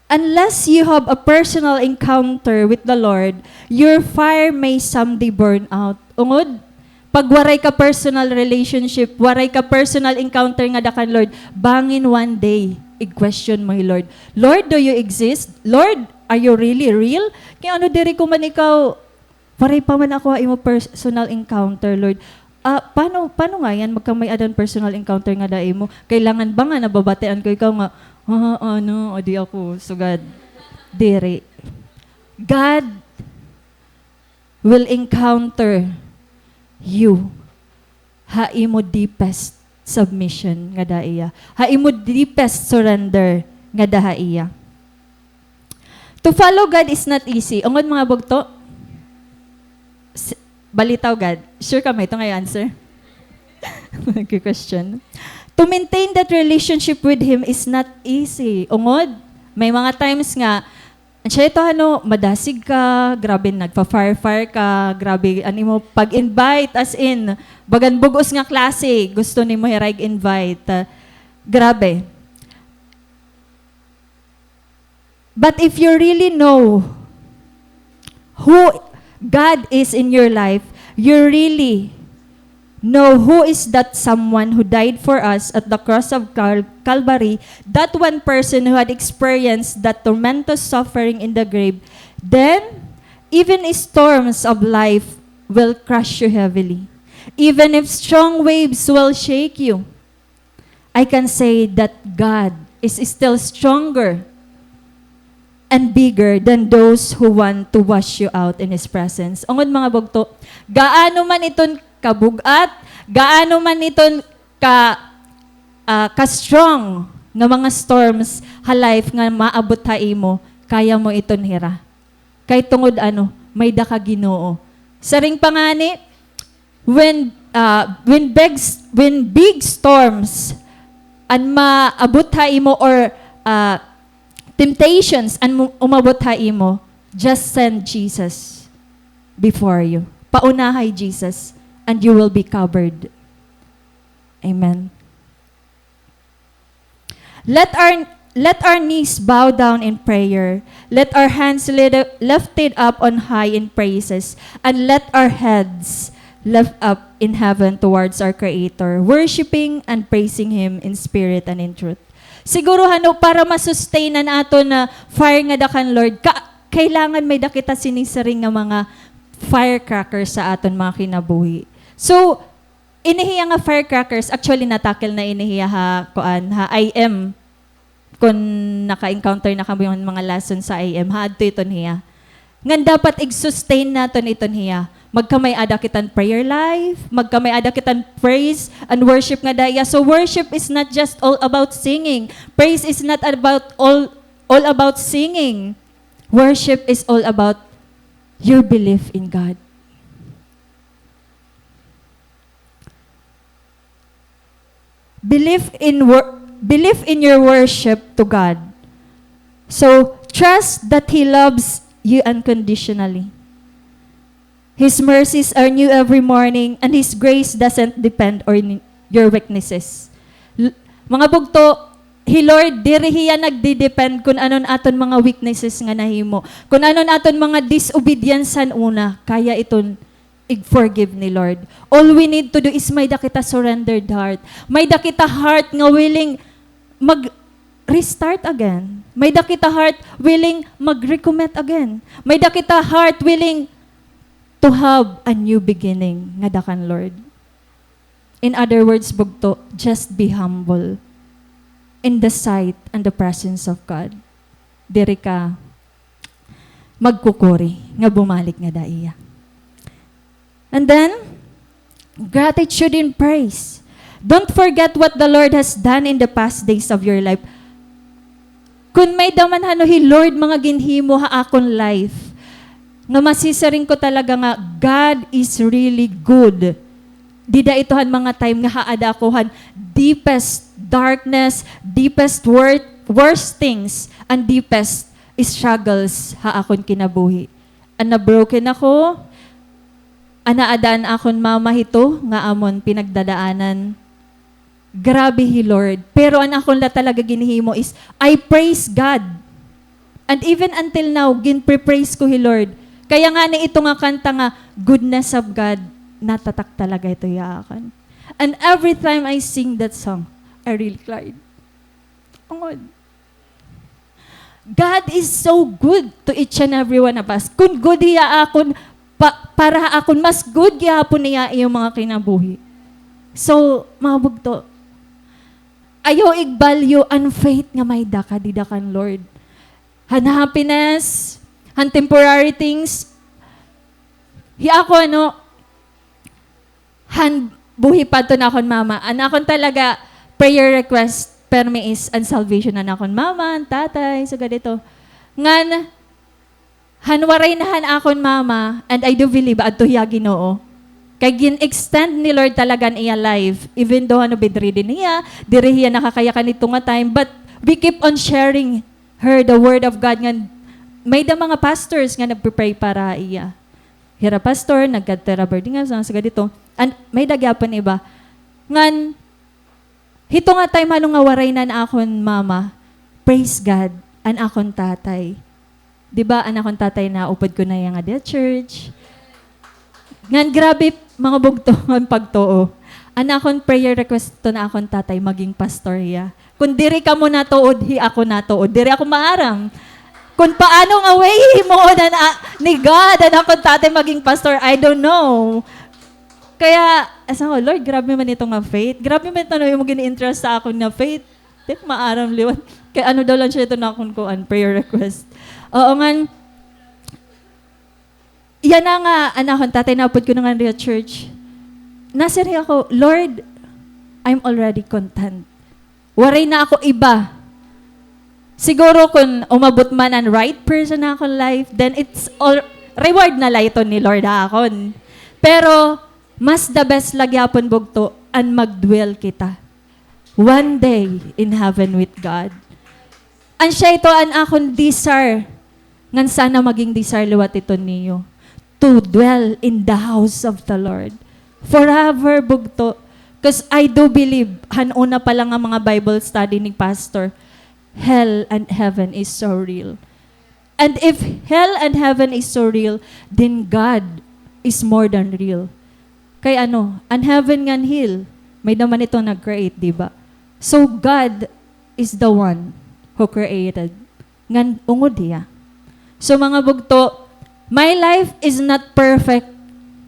Unless you have a personal encounter with the Lord, your fire may someday burn out. Ungod, pag waray ka personal relationship, waray ka personal encounter nga dakan Lord, bangin one day, i-question mo, Lord. Lord, do you exist? Lord, are you really real? Kaya diri ko man ikaw, waray pa man ako imo personal encounter, Lord. Paano nga yan? Magkamay adan personal encounter nga dai mo. Kailangan ba nga nababatean ko ikaw nga, di ako sugad. Diri. God will encounter you. Haimo deepest submission nga daiya. Haimo deepest surrender nga daiya. To follow God is not easy. Ungod mga bugto, balitaw God. Sure ka may ito nga answer? Question. To maintain that relationship with Him is not easy. Ungod, may mga times nga, siya ito madasig ka, grabe nagpa-fire ka, grabe, mo, pag-invite, as in, bagan bugos nga klase, gusto ni mo hirag invite. Grabe. But if you really know who God is in your life, you really know who is that someone who died for us at the cross of Calvary, that one person who had experienced that tremendous suffering in the grave, then even storms of life will crush you heavily. Even if strong waves will shake you, I can say that God is still stronger and bigger than those who want to wash you out in His presence. Ungod mga bugto, gaano man iton kabugat, gaano man iton ka-strong na mga storms life nga maabot ha imo, kaya mo iton hira. Kay tungod may daka Ginoo. Saring pangani, when big storms an maabot ha imo or temptations and umabot ha imo, just send Jesus before you. Paunahay Jesus, and you will be covered. Amen. Let our knees bow down in prayer. Let our hands lifted up on high in praises, and let our heads lift up in heaven towards our Creator, worshiping and praising Him in spirit and in truth. Siguro para masustain na ato na fire nga dakan Lord, kailangan may dakita sinisaring nga mga firecrackers sa aton mga kinabuhi. So, inihiya nga firecrackers, actually natakil na inihiya IM. Kung naka-encounter na kami yung mga lesson sa IM, adto iton hiya. Ngan dapat i-sustain naton iton hiya. Magkamay ada kitan prayer life, magkamay ada kitan praise and worship nga daya. So worship is not just all about singing. Praise is not about all about singing. Worship is all about your belief in God. Believe in your worship to God. So, trust that He loves you unconditionally. His mercies are new every morning, and His grace doesn't depend on your weaknesses. Mga bugto, Lord, dirihiya nagdi-depend kung anon aton mga weaknesses nga nahimo. Kung anon aton mga disobediencean una, kaya iton i-forgive ni Lord. All we need to do is may dakita surrendered heart. May dakita heart nga willing mag-restart again. May dakita heart willing mag-recommit again. May dakita heart willing to have a new beginning nga dakan Lord. In other words, bugto, just be humble in the sight and the presence of God. Diri ka magkukuri nga bumalik nga daiya. And then, gratitude and praise. Don't forget what the Lord has done in the past days of your life. Kung may daman Lord, mga ginhimo ha akon life, nga masisaring ko talaga nga, God is really good. Dida itohan mga time nga haada akohan, deepest darkness, deepest worst things, and deepest struggles ha akon kinabuhi. Ana broken ako, anaadaan akon mamahito nga amon pinagdadaanan. Grabe hi Lord. Pero ang akon la talaga ginihimo is, I praise God. And even until now, ginpre-praise ko hi Lord. Kaya nga na ito nga kanta nga, goodness of God, natatak talaga ito yaakan. And every time I sing that song, I really cried. Oh God. God is so good to each and every one of us. Kung good hiya akon, para akon, mas good gihapon niya yung mga kinabuhi. So, mga bugto, ayaw i-value ang faith nga may daka, didakan Lord. Han happiness, han temporary things, hiya ako han buhi pa to na akon mama. Anakon talaga, prayer request, permi is ang salvation na akon mama, ang tatay, so ganito. Ngan, hanwaray na han akon mama, and I do believe, adto hiya Ginoo. Kay gin-extend ni Lord talaga iya life, even though bedridden niya, diri hiya nakakaya kanito nga time, but we keep on sharing her the word of God nga may da mga pastors nga nagpe-pray para iya. Hira pastor, nagka-tera birthday nga sa ganito. And may dagyapon iba. Ngan, hito nga time halong nga waray na akon mama, praise God, an akon tatay. Diba, an akon tatay na upod ko na yung nga church. Ngan, grabe, mga bugto ang pagtoo. An akon prayer request to na akon tatay maging pastor ya. Kung diri ka mo natuod, hi ako natuod. Diri ako maaram. Kung paano nga way mo ni God, an akon tatay maging pastor, I don't know. Kaya, asa ko, Lord, grabe man ito nga faith. Grabe man ito yung gini-interest sa akon na faith. Di maaram liwan. Kaya ano daw lang siya ito na akong kuan, prayer request. Oo nga, yan na nga, anakon, tatay, napod ko na nga rin church. Nasiri ako, Lord, I'm already content. Waray na ako iba. Siguro kung umabot man ang right person na akong life, then it's all, reward na lang ito ni Lord akon. Pero, mas the best lagyapon bugto and magdwell kita. One day in heaven with God. An siya ito an akong desire. Ngan sana maging desire liwat ito niyo. To dwell in the house of the Lord. Forever bugto. Because I do believe, hanuna pa lang ang mga Bible study ni Pastor, hell and heaven is so real. And if hell and heaven is so real, then God is more than real. Kay an heaven ngan hill, may naman ito nag-create, di ba? So God is the one who created. Ngan ungod niya. So mga bugto, my life is not perfect.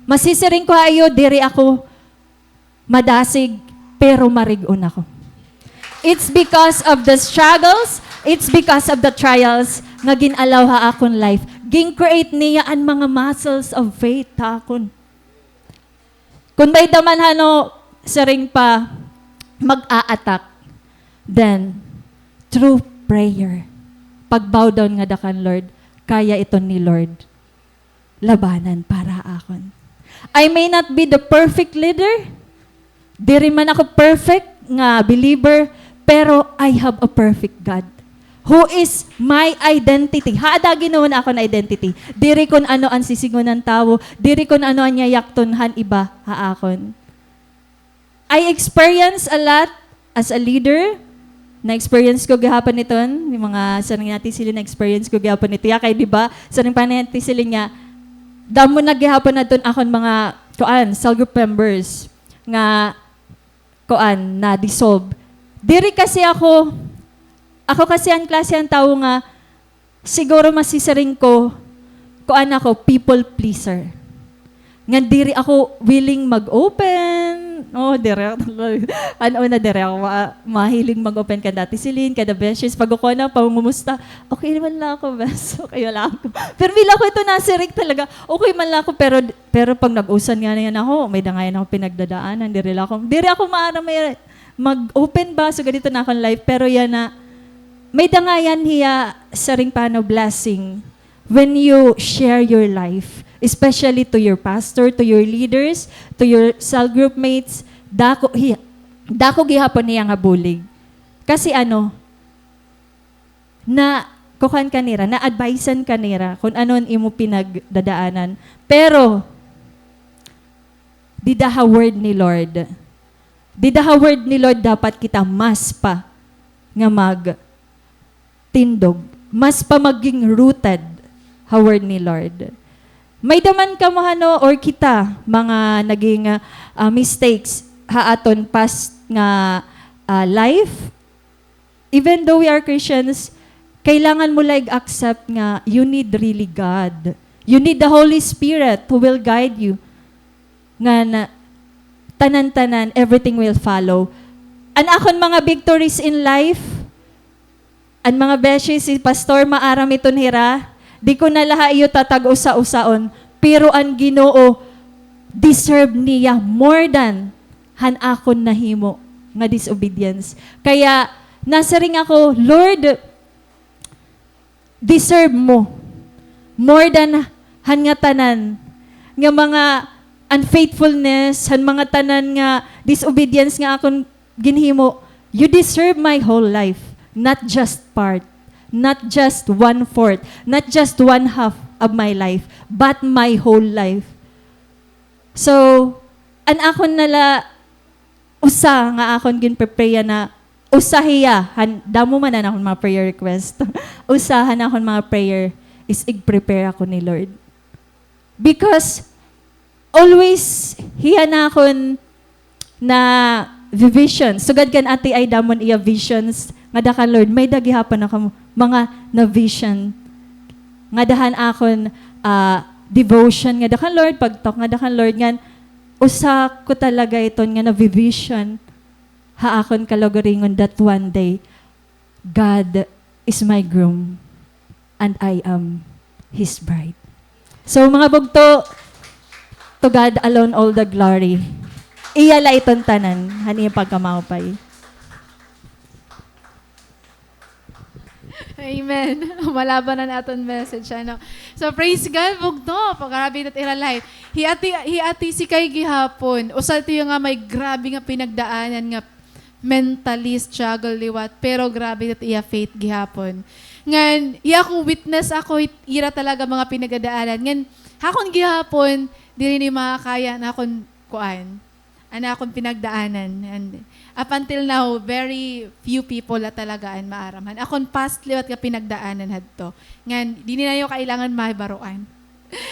Masisiring ko ayo, diri ako madasig, pero marigon ako. It's because of the struggles, it's because of the trials, nga ginalaw ha akon life. Gin-create niya ang mga muscles of faith ha akon. Kung may daman saring pa mag-a-attack, then, through prayer, pag-bow down nga dakan Lord, kaya ito ni Lord, labanan para akon. I may not be the perfect leader, di rin man ako perfect nga believer, pero I have a perfect God who is my identity. Hada ginawa na ako na identity. Diri kon ano ang sisingon ng tao, diri kon ano ang yayakton han iba haakon. I experience a lot as a leader. Na-experience ko gihapon nito, yung mga sanang natin sila na-experience ko gihapon nito. Kaya di ba, sanang panayati sila niya, damo na gihapon na doon akon mga cell group members nga na dissolve. Diri kasi ako kasi ang klase ang tao nga, siguro masisaring ko, ako, people pleaser. Nga diri ako willing mag-open. Diri ako mahiling mag-open ka dati silin, kada beses. Pag ako na, pangumusta, okay naman lang ako, bes. Okay lang ako. Pero bila ko ito nasirig talaga, okay man lang ako, pero pag nag-usan nga na yan ako, may dangayan ako pinagdadaanan, diri ako maara may mag-open ba, so ganito na akong life, pero yan na, may dangayan hiya sa ring paano blessing when you share your life, especially to your pastor, to your leaders, to your cell group mates, dako hiya dako gihapon niya nga bulig. Kasi na kukan kanira, na advisean kanira kung anon imo pinagdadaanan. Pero di daha word ni Lord. Di daha word ni Lord dapat kita mas pa nga tindog, mas pa maging rooted ha word ni Lord. May daman ka or kita mga naging mistakes ha aton past nga life. Even though we are Christians, kailangan mo like accept nga you need really God. You need the Holy Spirit who will guide you. Nga na tanan-tanan, everything will follow. An akon mga victories in life, an mga beshi si Pastor maaram iton hira, di ko na laha iyo tatag usa-usaon, pero ang Ginoo deserve niya more than han akon nahimo nga disobedience. Kaya nasa ring ako, Lord, deserve mo more than han nga tanan nga mga unfaithfulness, han mga tanan nga disobedience nga akon ginhimo. You deserve my whole life, not just part, not just 1/4, not just 1/2 of my life, but my whole life. So, an akon nala usa nga akon ginprepreya na usahiya, damo man na akon mga prayer request. Usahan akon mga prayer is i-prepare ako ni Lord. Because always hiya na akon na visions. Sugad kan ati ay damon iya visions nga dakan Lord, may dagihapon ako mga na vision. Nga dahan akon devotion nga dakan Lord, pagtalk nga dakan Lord nga usa ko talaga iton nga na vision ha akon kalogoringon that one day God is my groom and I am His bride. So mga bugto, to God alone all the glory. Iyala iton tanan, hani pagkamawpay. Amen. Malaban na natin message. So, praise God, bugto. Pagkarabi natin ira life. Hiati si kay gihapon. Usal tiyo nga may grabe nga pinagdaanan nga mentally struggle liwat. Pero grabe natin iya faith gihapon. Ngan, iya kong witness ako, ira talaga mga pinagdaanan. Ngan, hakon gihapon, di rin makakaya na akong kuan. Ana akong pinagdaanan. And up until now, very few people na talagaan maaraman. Akong past liwat ka pinagdaanan hadto. Ngan, di na yung kailangan mahibaruan.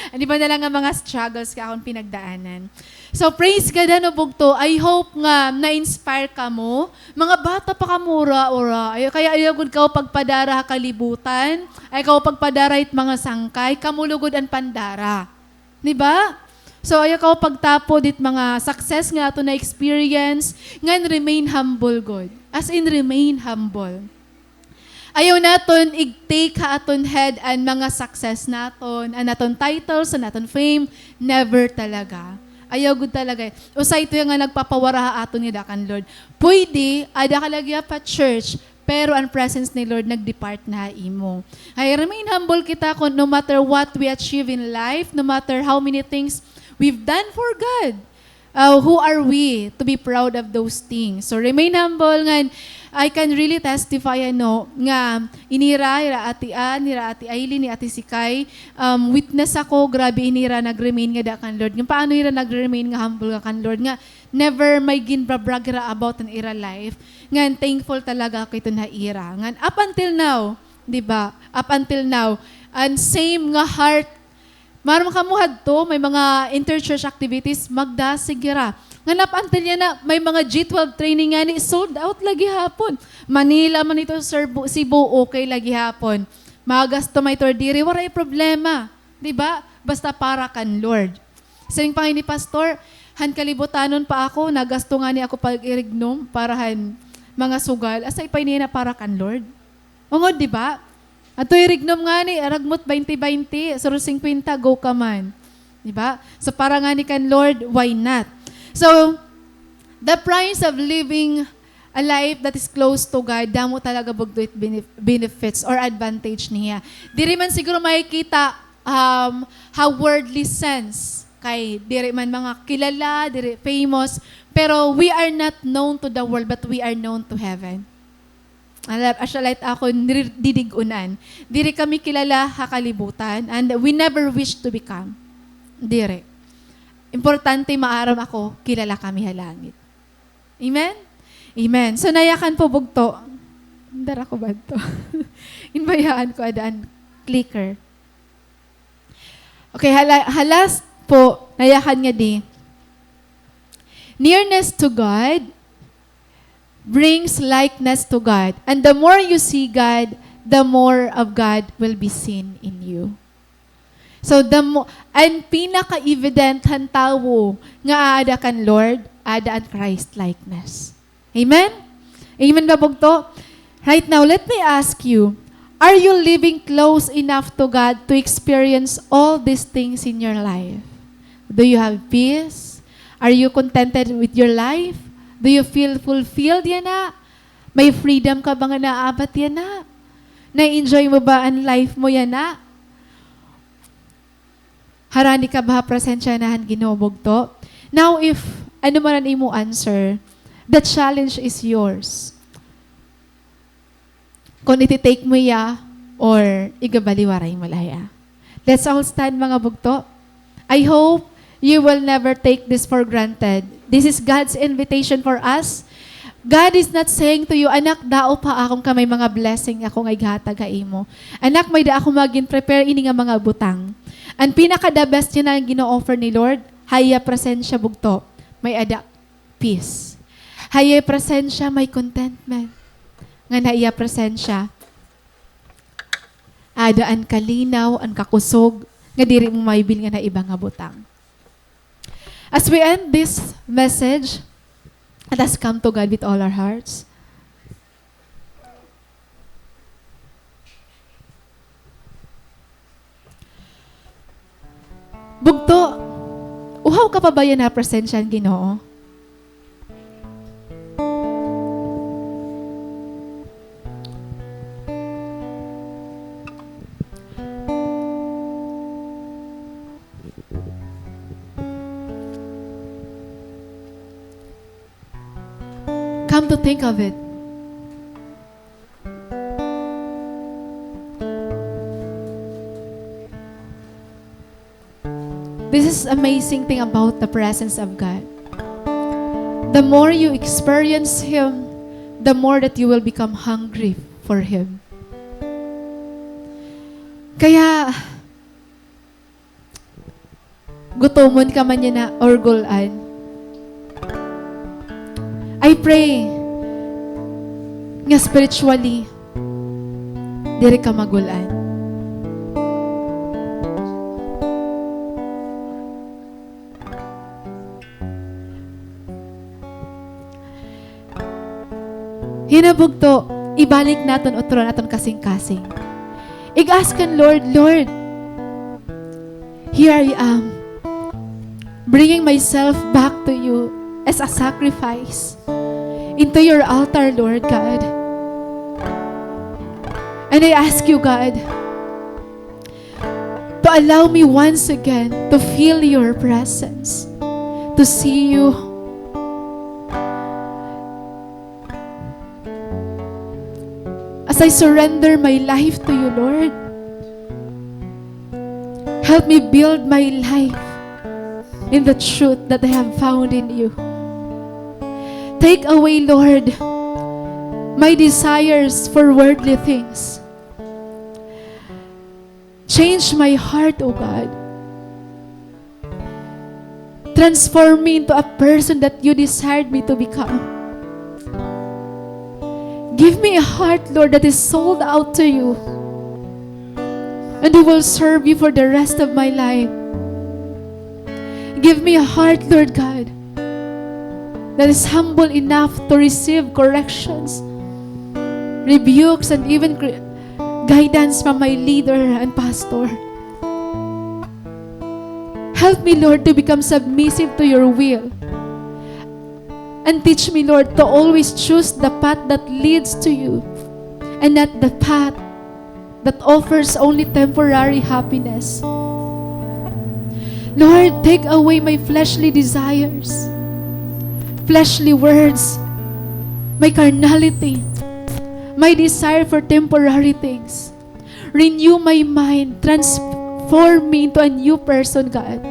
Hindi ba na lang ang mga struggles ka akong pinagdaanan. So, praise God, bugto. I hope nga na-inspire ka mo. Mga bata pa ka mura-ura. Kaya ayagod ka pagpadara kalibutan. Ay ka pagpadara it mga sangkay. Kamulugod ang pandara. Diba? So, ayaw ka pagtapo dit mga success nga ato na experience, ngan remain humble, God. As in, remain humble. Ayaw naton i-take ha aton head ang mga success naton, ang aton titles, ang aton fame, never talaga. Ayaw good talaga. Usay ito yung nga nagpapawara ha aton ni Dakan Lord. Pwede, ada ka lagya pa church, pero ang presence ni Lord nag-depart na imo. Ay, remain humble kita kung no matter what we achieve in life, no matter how many things we've done for God. Who are we to be proud of those things? So remain humble nga. I can really testify nga inira ati Aileen ni ati Sikay witness ako grabe inira nag-remain nga da kan Lord. Nga paano ira nag-remain nga humble nga kan Lord nga never may ginbrabrag ira about an ira life. Nga thankful talaga ako ito na ira. Nga up until now, di ba? Up until now, and same nga heart. Maram kamuhad to, may mga interchurch activities, magdasigira. Nganap until yan na, may mga G12 training nga ni, sold out lagi hapon. Manila man ito, Cebu, okay lagi hapon. Magasto may tordiri, waray problema. Diba? Basta para kan Lord. Saling pangin ni Pastor, han kalibutanon pa ako, nagasto nga ni ako pag-irignom, para han mga sugal. Asay pa niya na para kan Lord. Ungod, diba? At irignom nga ni, aragmot 20-20, suru 50, go ka man. Diba? So para nga ni kan Lord, why not? So, the price of living a life that is close to God, damo talaga bugdo it benefits or advantage niya. Di rin man siguro makikita how worldly sense kay diri man mga kilala, diri famous, pero we are not known to the world but we are known to heaven. Asyalite ako didigunan. Diri kami kilala hakalibutan and we never wish to become. Dire. Importante maaram ako, kilala kami halangit. Amen? Amen. So nayakan po bugto. Dara ko ba ito? Inbayaan ko adaan clicker. Okay, halas po, nayakan nga di. Nearness to God brings likeness to God. And the more you see God, the more of God will be seen in you. So, and pinaka-evident han tawo nga aada kan Lord, aada an Christ-likeness. Amen? Amen ba bugto? Right now, let me ask you, are you living close enough to God to experience all these things in your life? Do you have peace? Are you contented with your life? Do you feel fulfilled yan na? May freedom ka ba nga naabat yan na? Na-enjoy mo ba ang life mo yan na? Harani ka ba presensya na ginobog to? Now, if ano man ang imo answer, the challenge is yours. Kung iti-take mo ya or igabaliwaray mo laya. Let's all stand mga bugto. I hope you will never take this for granted. This is God's invitation for us. God is not saying to you, anak, dao pa akong kamay mga blessing ako ngay hatag ka imo. Anak, may da ako prepare ini nga mga butang. Ang pinaka-the best yun na gino-offer ni Lord, haya presensya bugto, may ada peace. Haya presensya, may contentment. Nga naiya presensya, ada ang kalinaw, ang kakusog, nga diri mo maibil nga na iba nga butang. As we end this message, let us come to God with all our hearts. Bugto, uhaw ka pa ba yan na presensya ng Ginoo? Come to think of it. This is amazing thing about the presence of God. The more you experience Him, the more that you will become hungry for Him. Kaya, gutomon ka man niya na or gulan. I pray nga spiritually, diri ka magulan. Hinabugto, ibalik naton utro naton kasing-kasing. Ig-askan, Lord, here I am, bringing myself back to you as a sacrifice into your altar, Lord God. And I ask you, God, to allow me once again to feel your presence, to see you. As I surrender my life to you, Lord, help me build my life in the truth that I have found in you. Take away, Lord, my desires for worldly things. Change my heart, O God. Transform me into a person that you desired me to become. Give me a heart, Lord, that is sold out to you, and who will serve you for the rest of my life. Give me a heart, Lord God, that is humble enough to receive corrections, rebukes, and even guidance from my leader and pastor. Help me, Lord, to become submissive to your will. And teach me, Lord, to always choose the path that leads to you and not the path that offers only temporary happiness. Lord, take away my fleshly desires, fleshly words, my carnality, my desire for temporary things. Renew my mind, transform me into a new person, God.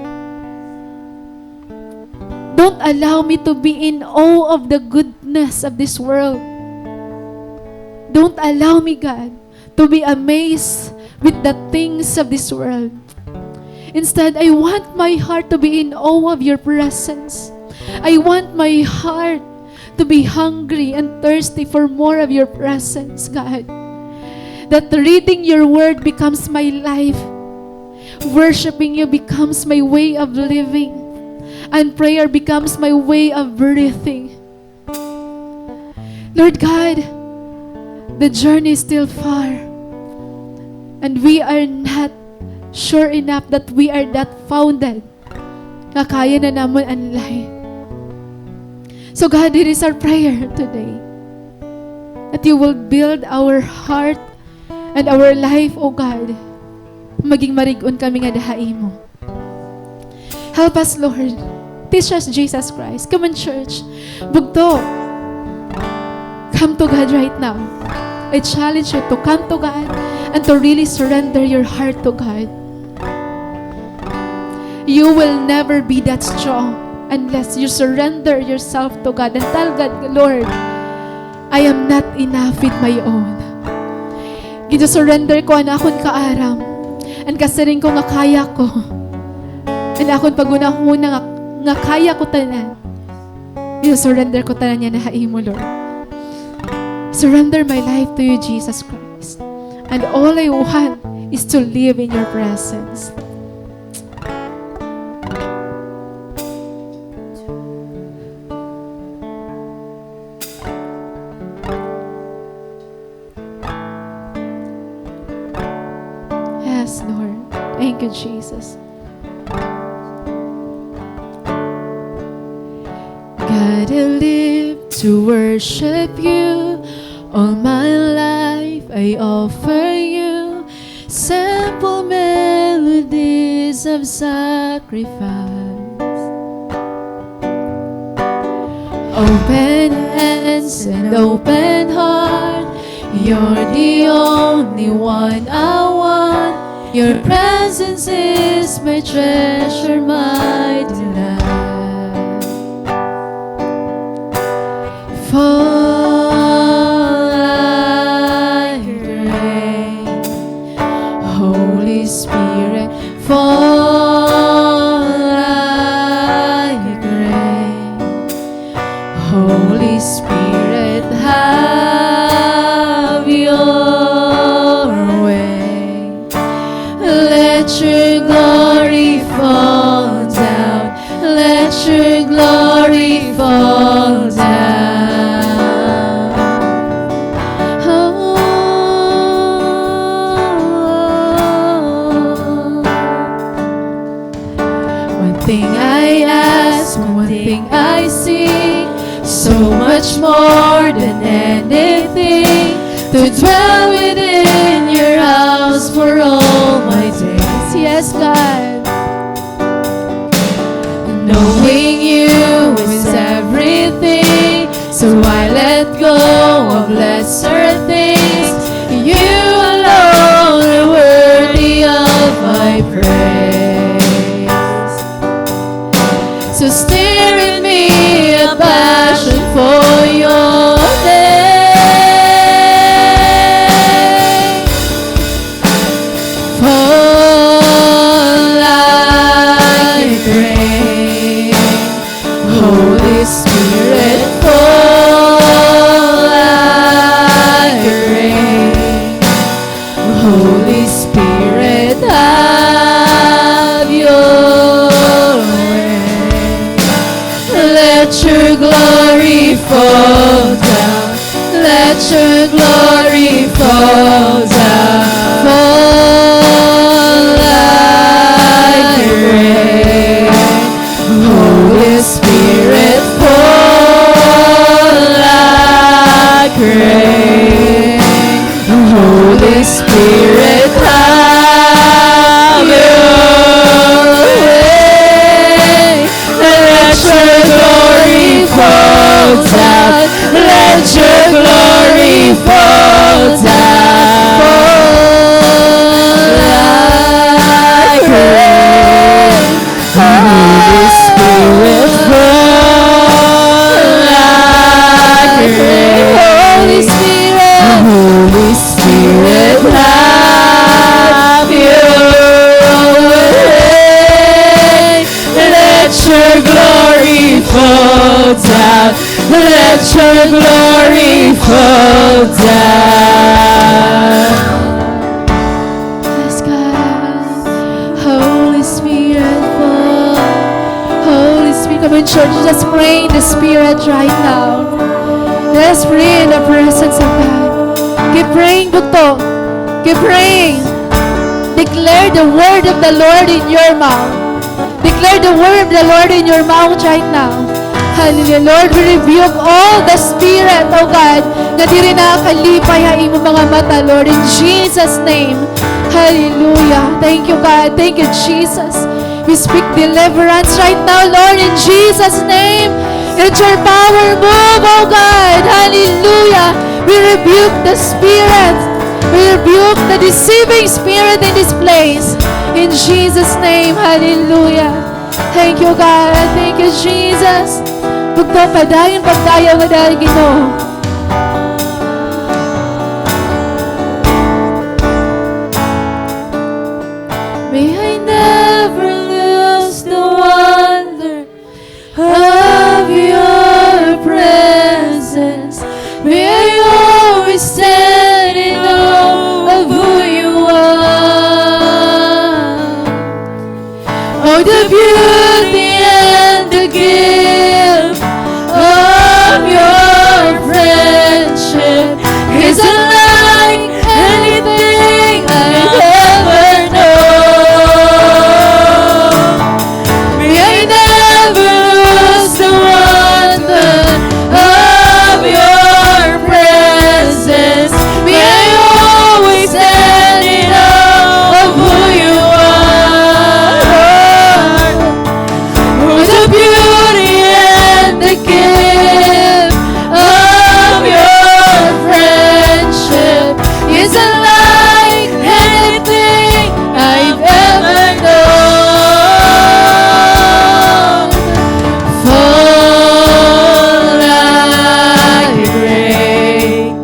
Don't allow me to be in awe of the goodness of this world. Don't allow me, God, to be amazed with the things of this world. Instead, I want my heart to be in awe of your presence. I want my heart to be hungry and thirsty for more of your presence, God. That reading your word becomes my life. Worshiping you becomes my way of living. And prayer becomes my way of breathing. Lord God, the journey is still far. And we are not sure enough that we are that founded na kaya na naman anlay. So God, it is our prayer today that you will build our heart and our life, O God. Maging marigon kami nga dahain mo. Help us, Lord. Teach us Jesus Christ. Come on, church. Bugto. Come to God right now. I challenge you to come to God and to really surrender your heart to God. You will never be that strong unless you surrender yourself to God and tell God, Lord, I am not enough with my own. Gina-surrender ko na akong kaaram and kasiring ko nga kaya ko and akong pagunahuna nga kaya ko tanan. Gina-surrender ko tanan niya na hain mo, Lord. Surrender my life to you, Jesus Christ. And all I want is to live in your presence. Yes, Lord. Thank you, Jesus. God, I live to worship you. All my life I offer you simple melodies of sacrifice. Open hands and open heart, you're the only one I want. Your presence is my treasure, my delight. Fall like rain, Holy Spirit, fall like rain. Holy Spirit, have your way. Let your glory fall down. Let your glory fall down. One thing I ask, one thing I seek, so much more than anything, to dwell within your house for all my days. Yes, God. Knowing you is everything, so I let go of lesser things. You alone are worthy of my praise. So stir in me a passion for your name. Fall like rain, Holy Spirit, fall like rain. Holy Spirit, have your way. Let your glory fall down. Let your glory fall down. Fall like rain. Holy Spirit, fall like rain. Holy Spirit, have your way. fall down. Let your glory fall down. Like rain. Holy Spirit, fall like rain. Holy Spirit, Holy Spirit, have your way. Let your glory fall down. Let your glory fall down. Yes, God. Holy Spirit, fall. Holy Spirit, come in, church. Just pray in the Spirit right now. Let's pray in the presence of God. Keep praying, Bugto. Keep praying. Declare the word of the Lord in your mouth. Declare the word of the Lord in your mouth right now. Hallelujah. Lord, we rebuke all the spirit, oh God, na di rin nakakalipay ha imo mga mata, Lord, in Jesus' name. Hallelujah. Thank you, God. Thank you, Jesus. We speak deliverance right now, Lord, in Jesus' name. Let your power move, oh God. Hallelujah. We rebuke the spirit. We rebuke the deceiving spirit in this place. In Jesus' name. Hallelujah. Thank you, God. Thank you, Jesus. Bugto, padayon pagdayaw nga dahil Ginoo. May I never lose the wonder of your presence. May I always stand in awe of who you are. Oh, the beauty and the gift of your friendship is unlike anything I've ever known. May I never lose the wonder of your presence. May I always stand in awe of who you are. Oh, the beauty and the gift of your friendship is unlike anything I've ever known. Fall like rain,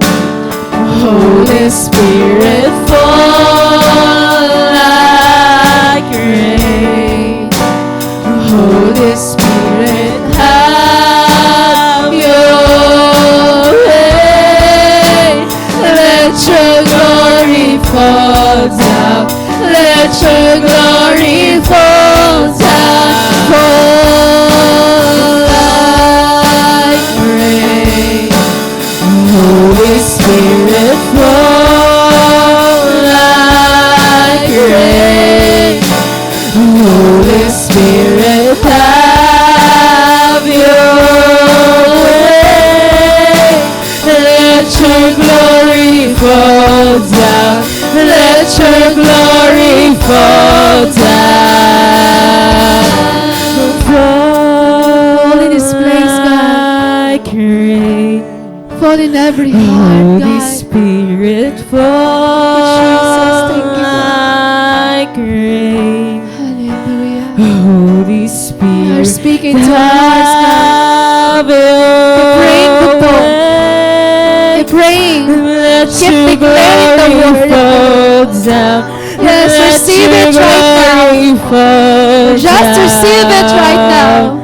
Holy Spirit, fall like rain. Holy Spirit, have your way. Let your glory fall down. Let your glory fall down. Fall like rain. Holy Spirit, fall like rain. Holy Spirit, have your way. Let your glory fall down. Let your glory fall down. Fall in this place, God. Like rain. Fall in every heart, Holy God. Spirit, Jesus, fall thank you, God. like rain. Hallelujah. Holy We are Spirit, speaking to our hearts, God. have your praying, Bugto. way. Keep praying. Let Keep your declaring the glory word. fall down. Yes, Let receive your it right now. glory fall Just receive it right now.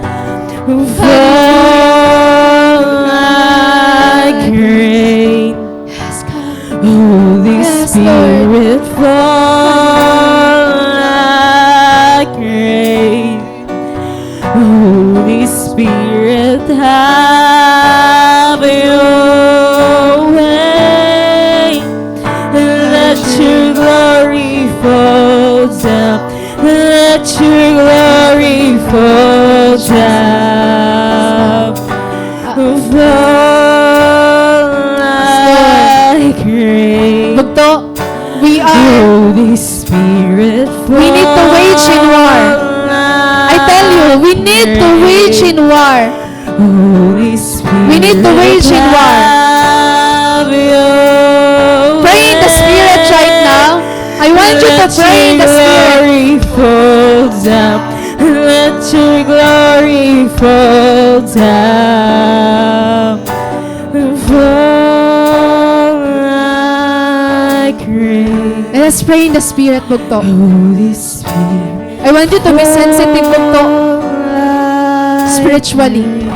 Fall like rain. Yes, God. Holy Yes, Spirit, fall like rain. Holy Spirit, have your way. Let your glory fall down. Let your glory fall down. Fall like rain. Bugto, we are, Holy Spirit, we need to wage in war. I tell you, we need to wage in war. Holy Spirit. We need to wage in war. Have your Pray in the Spirit right now. I want you to pray in the Spirit. Fall down. Let your glory fall down. Fall like rain. Let us pray in the Spirit, Bugto. Holy Spirit. I want you to be sensitive, Bugto, spiritually.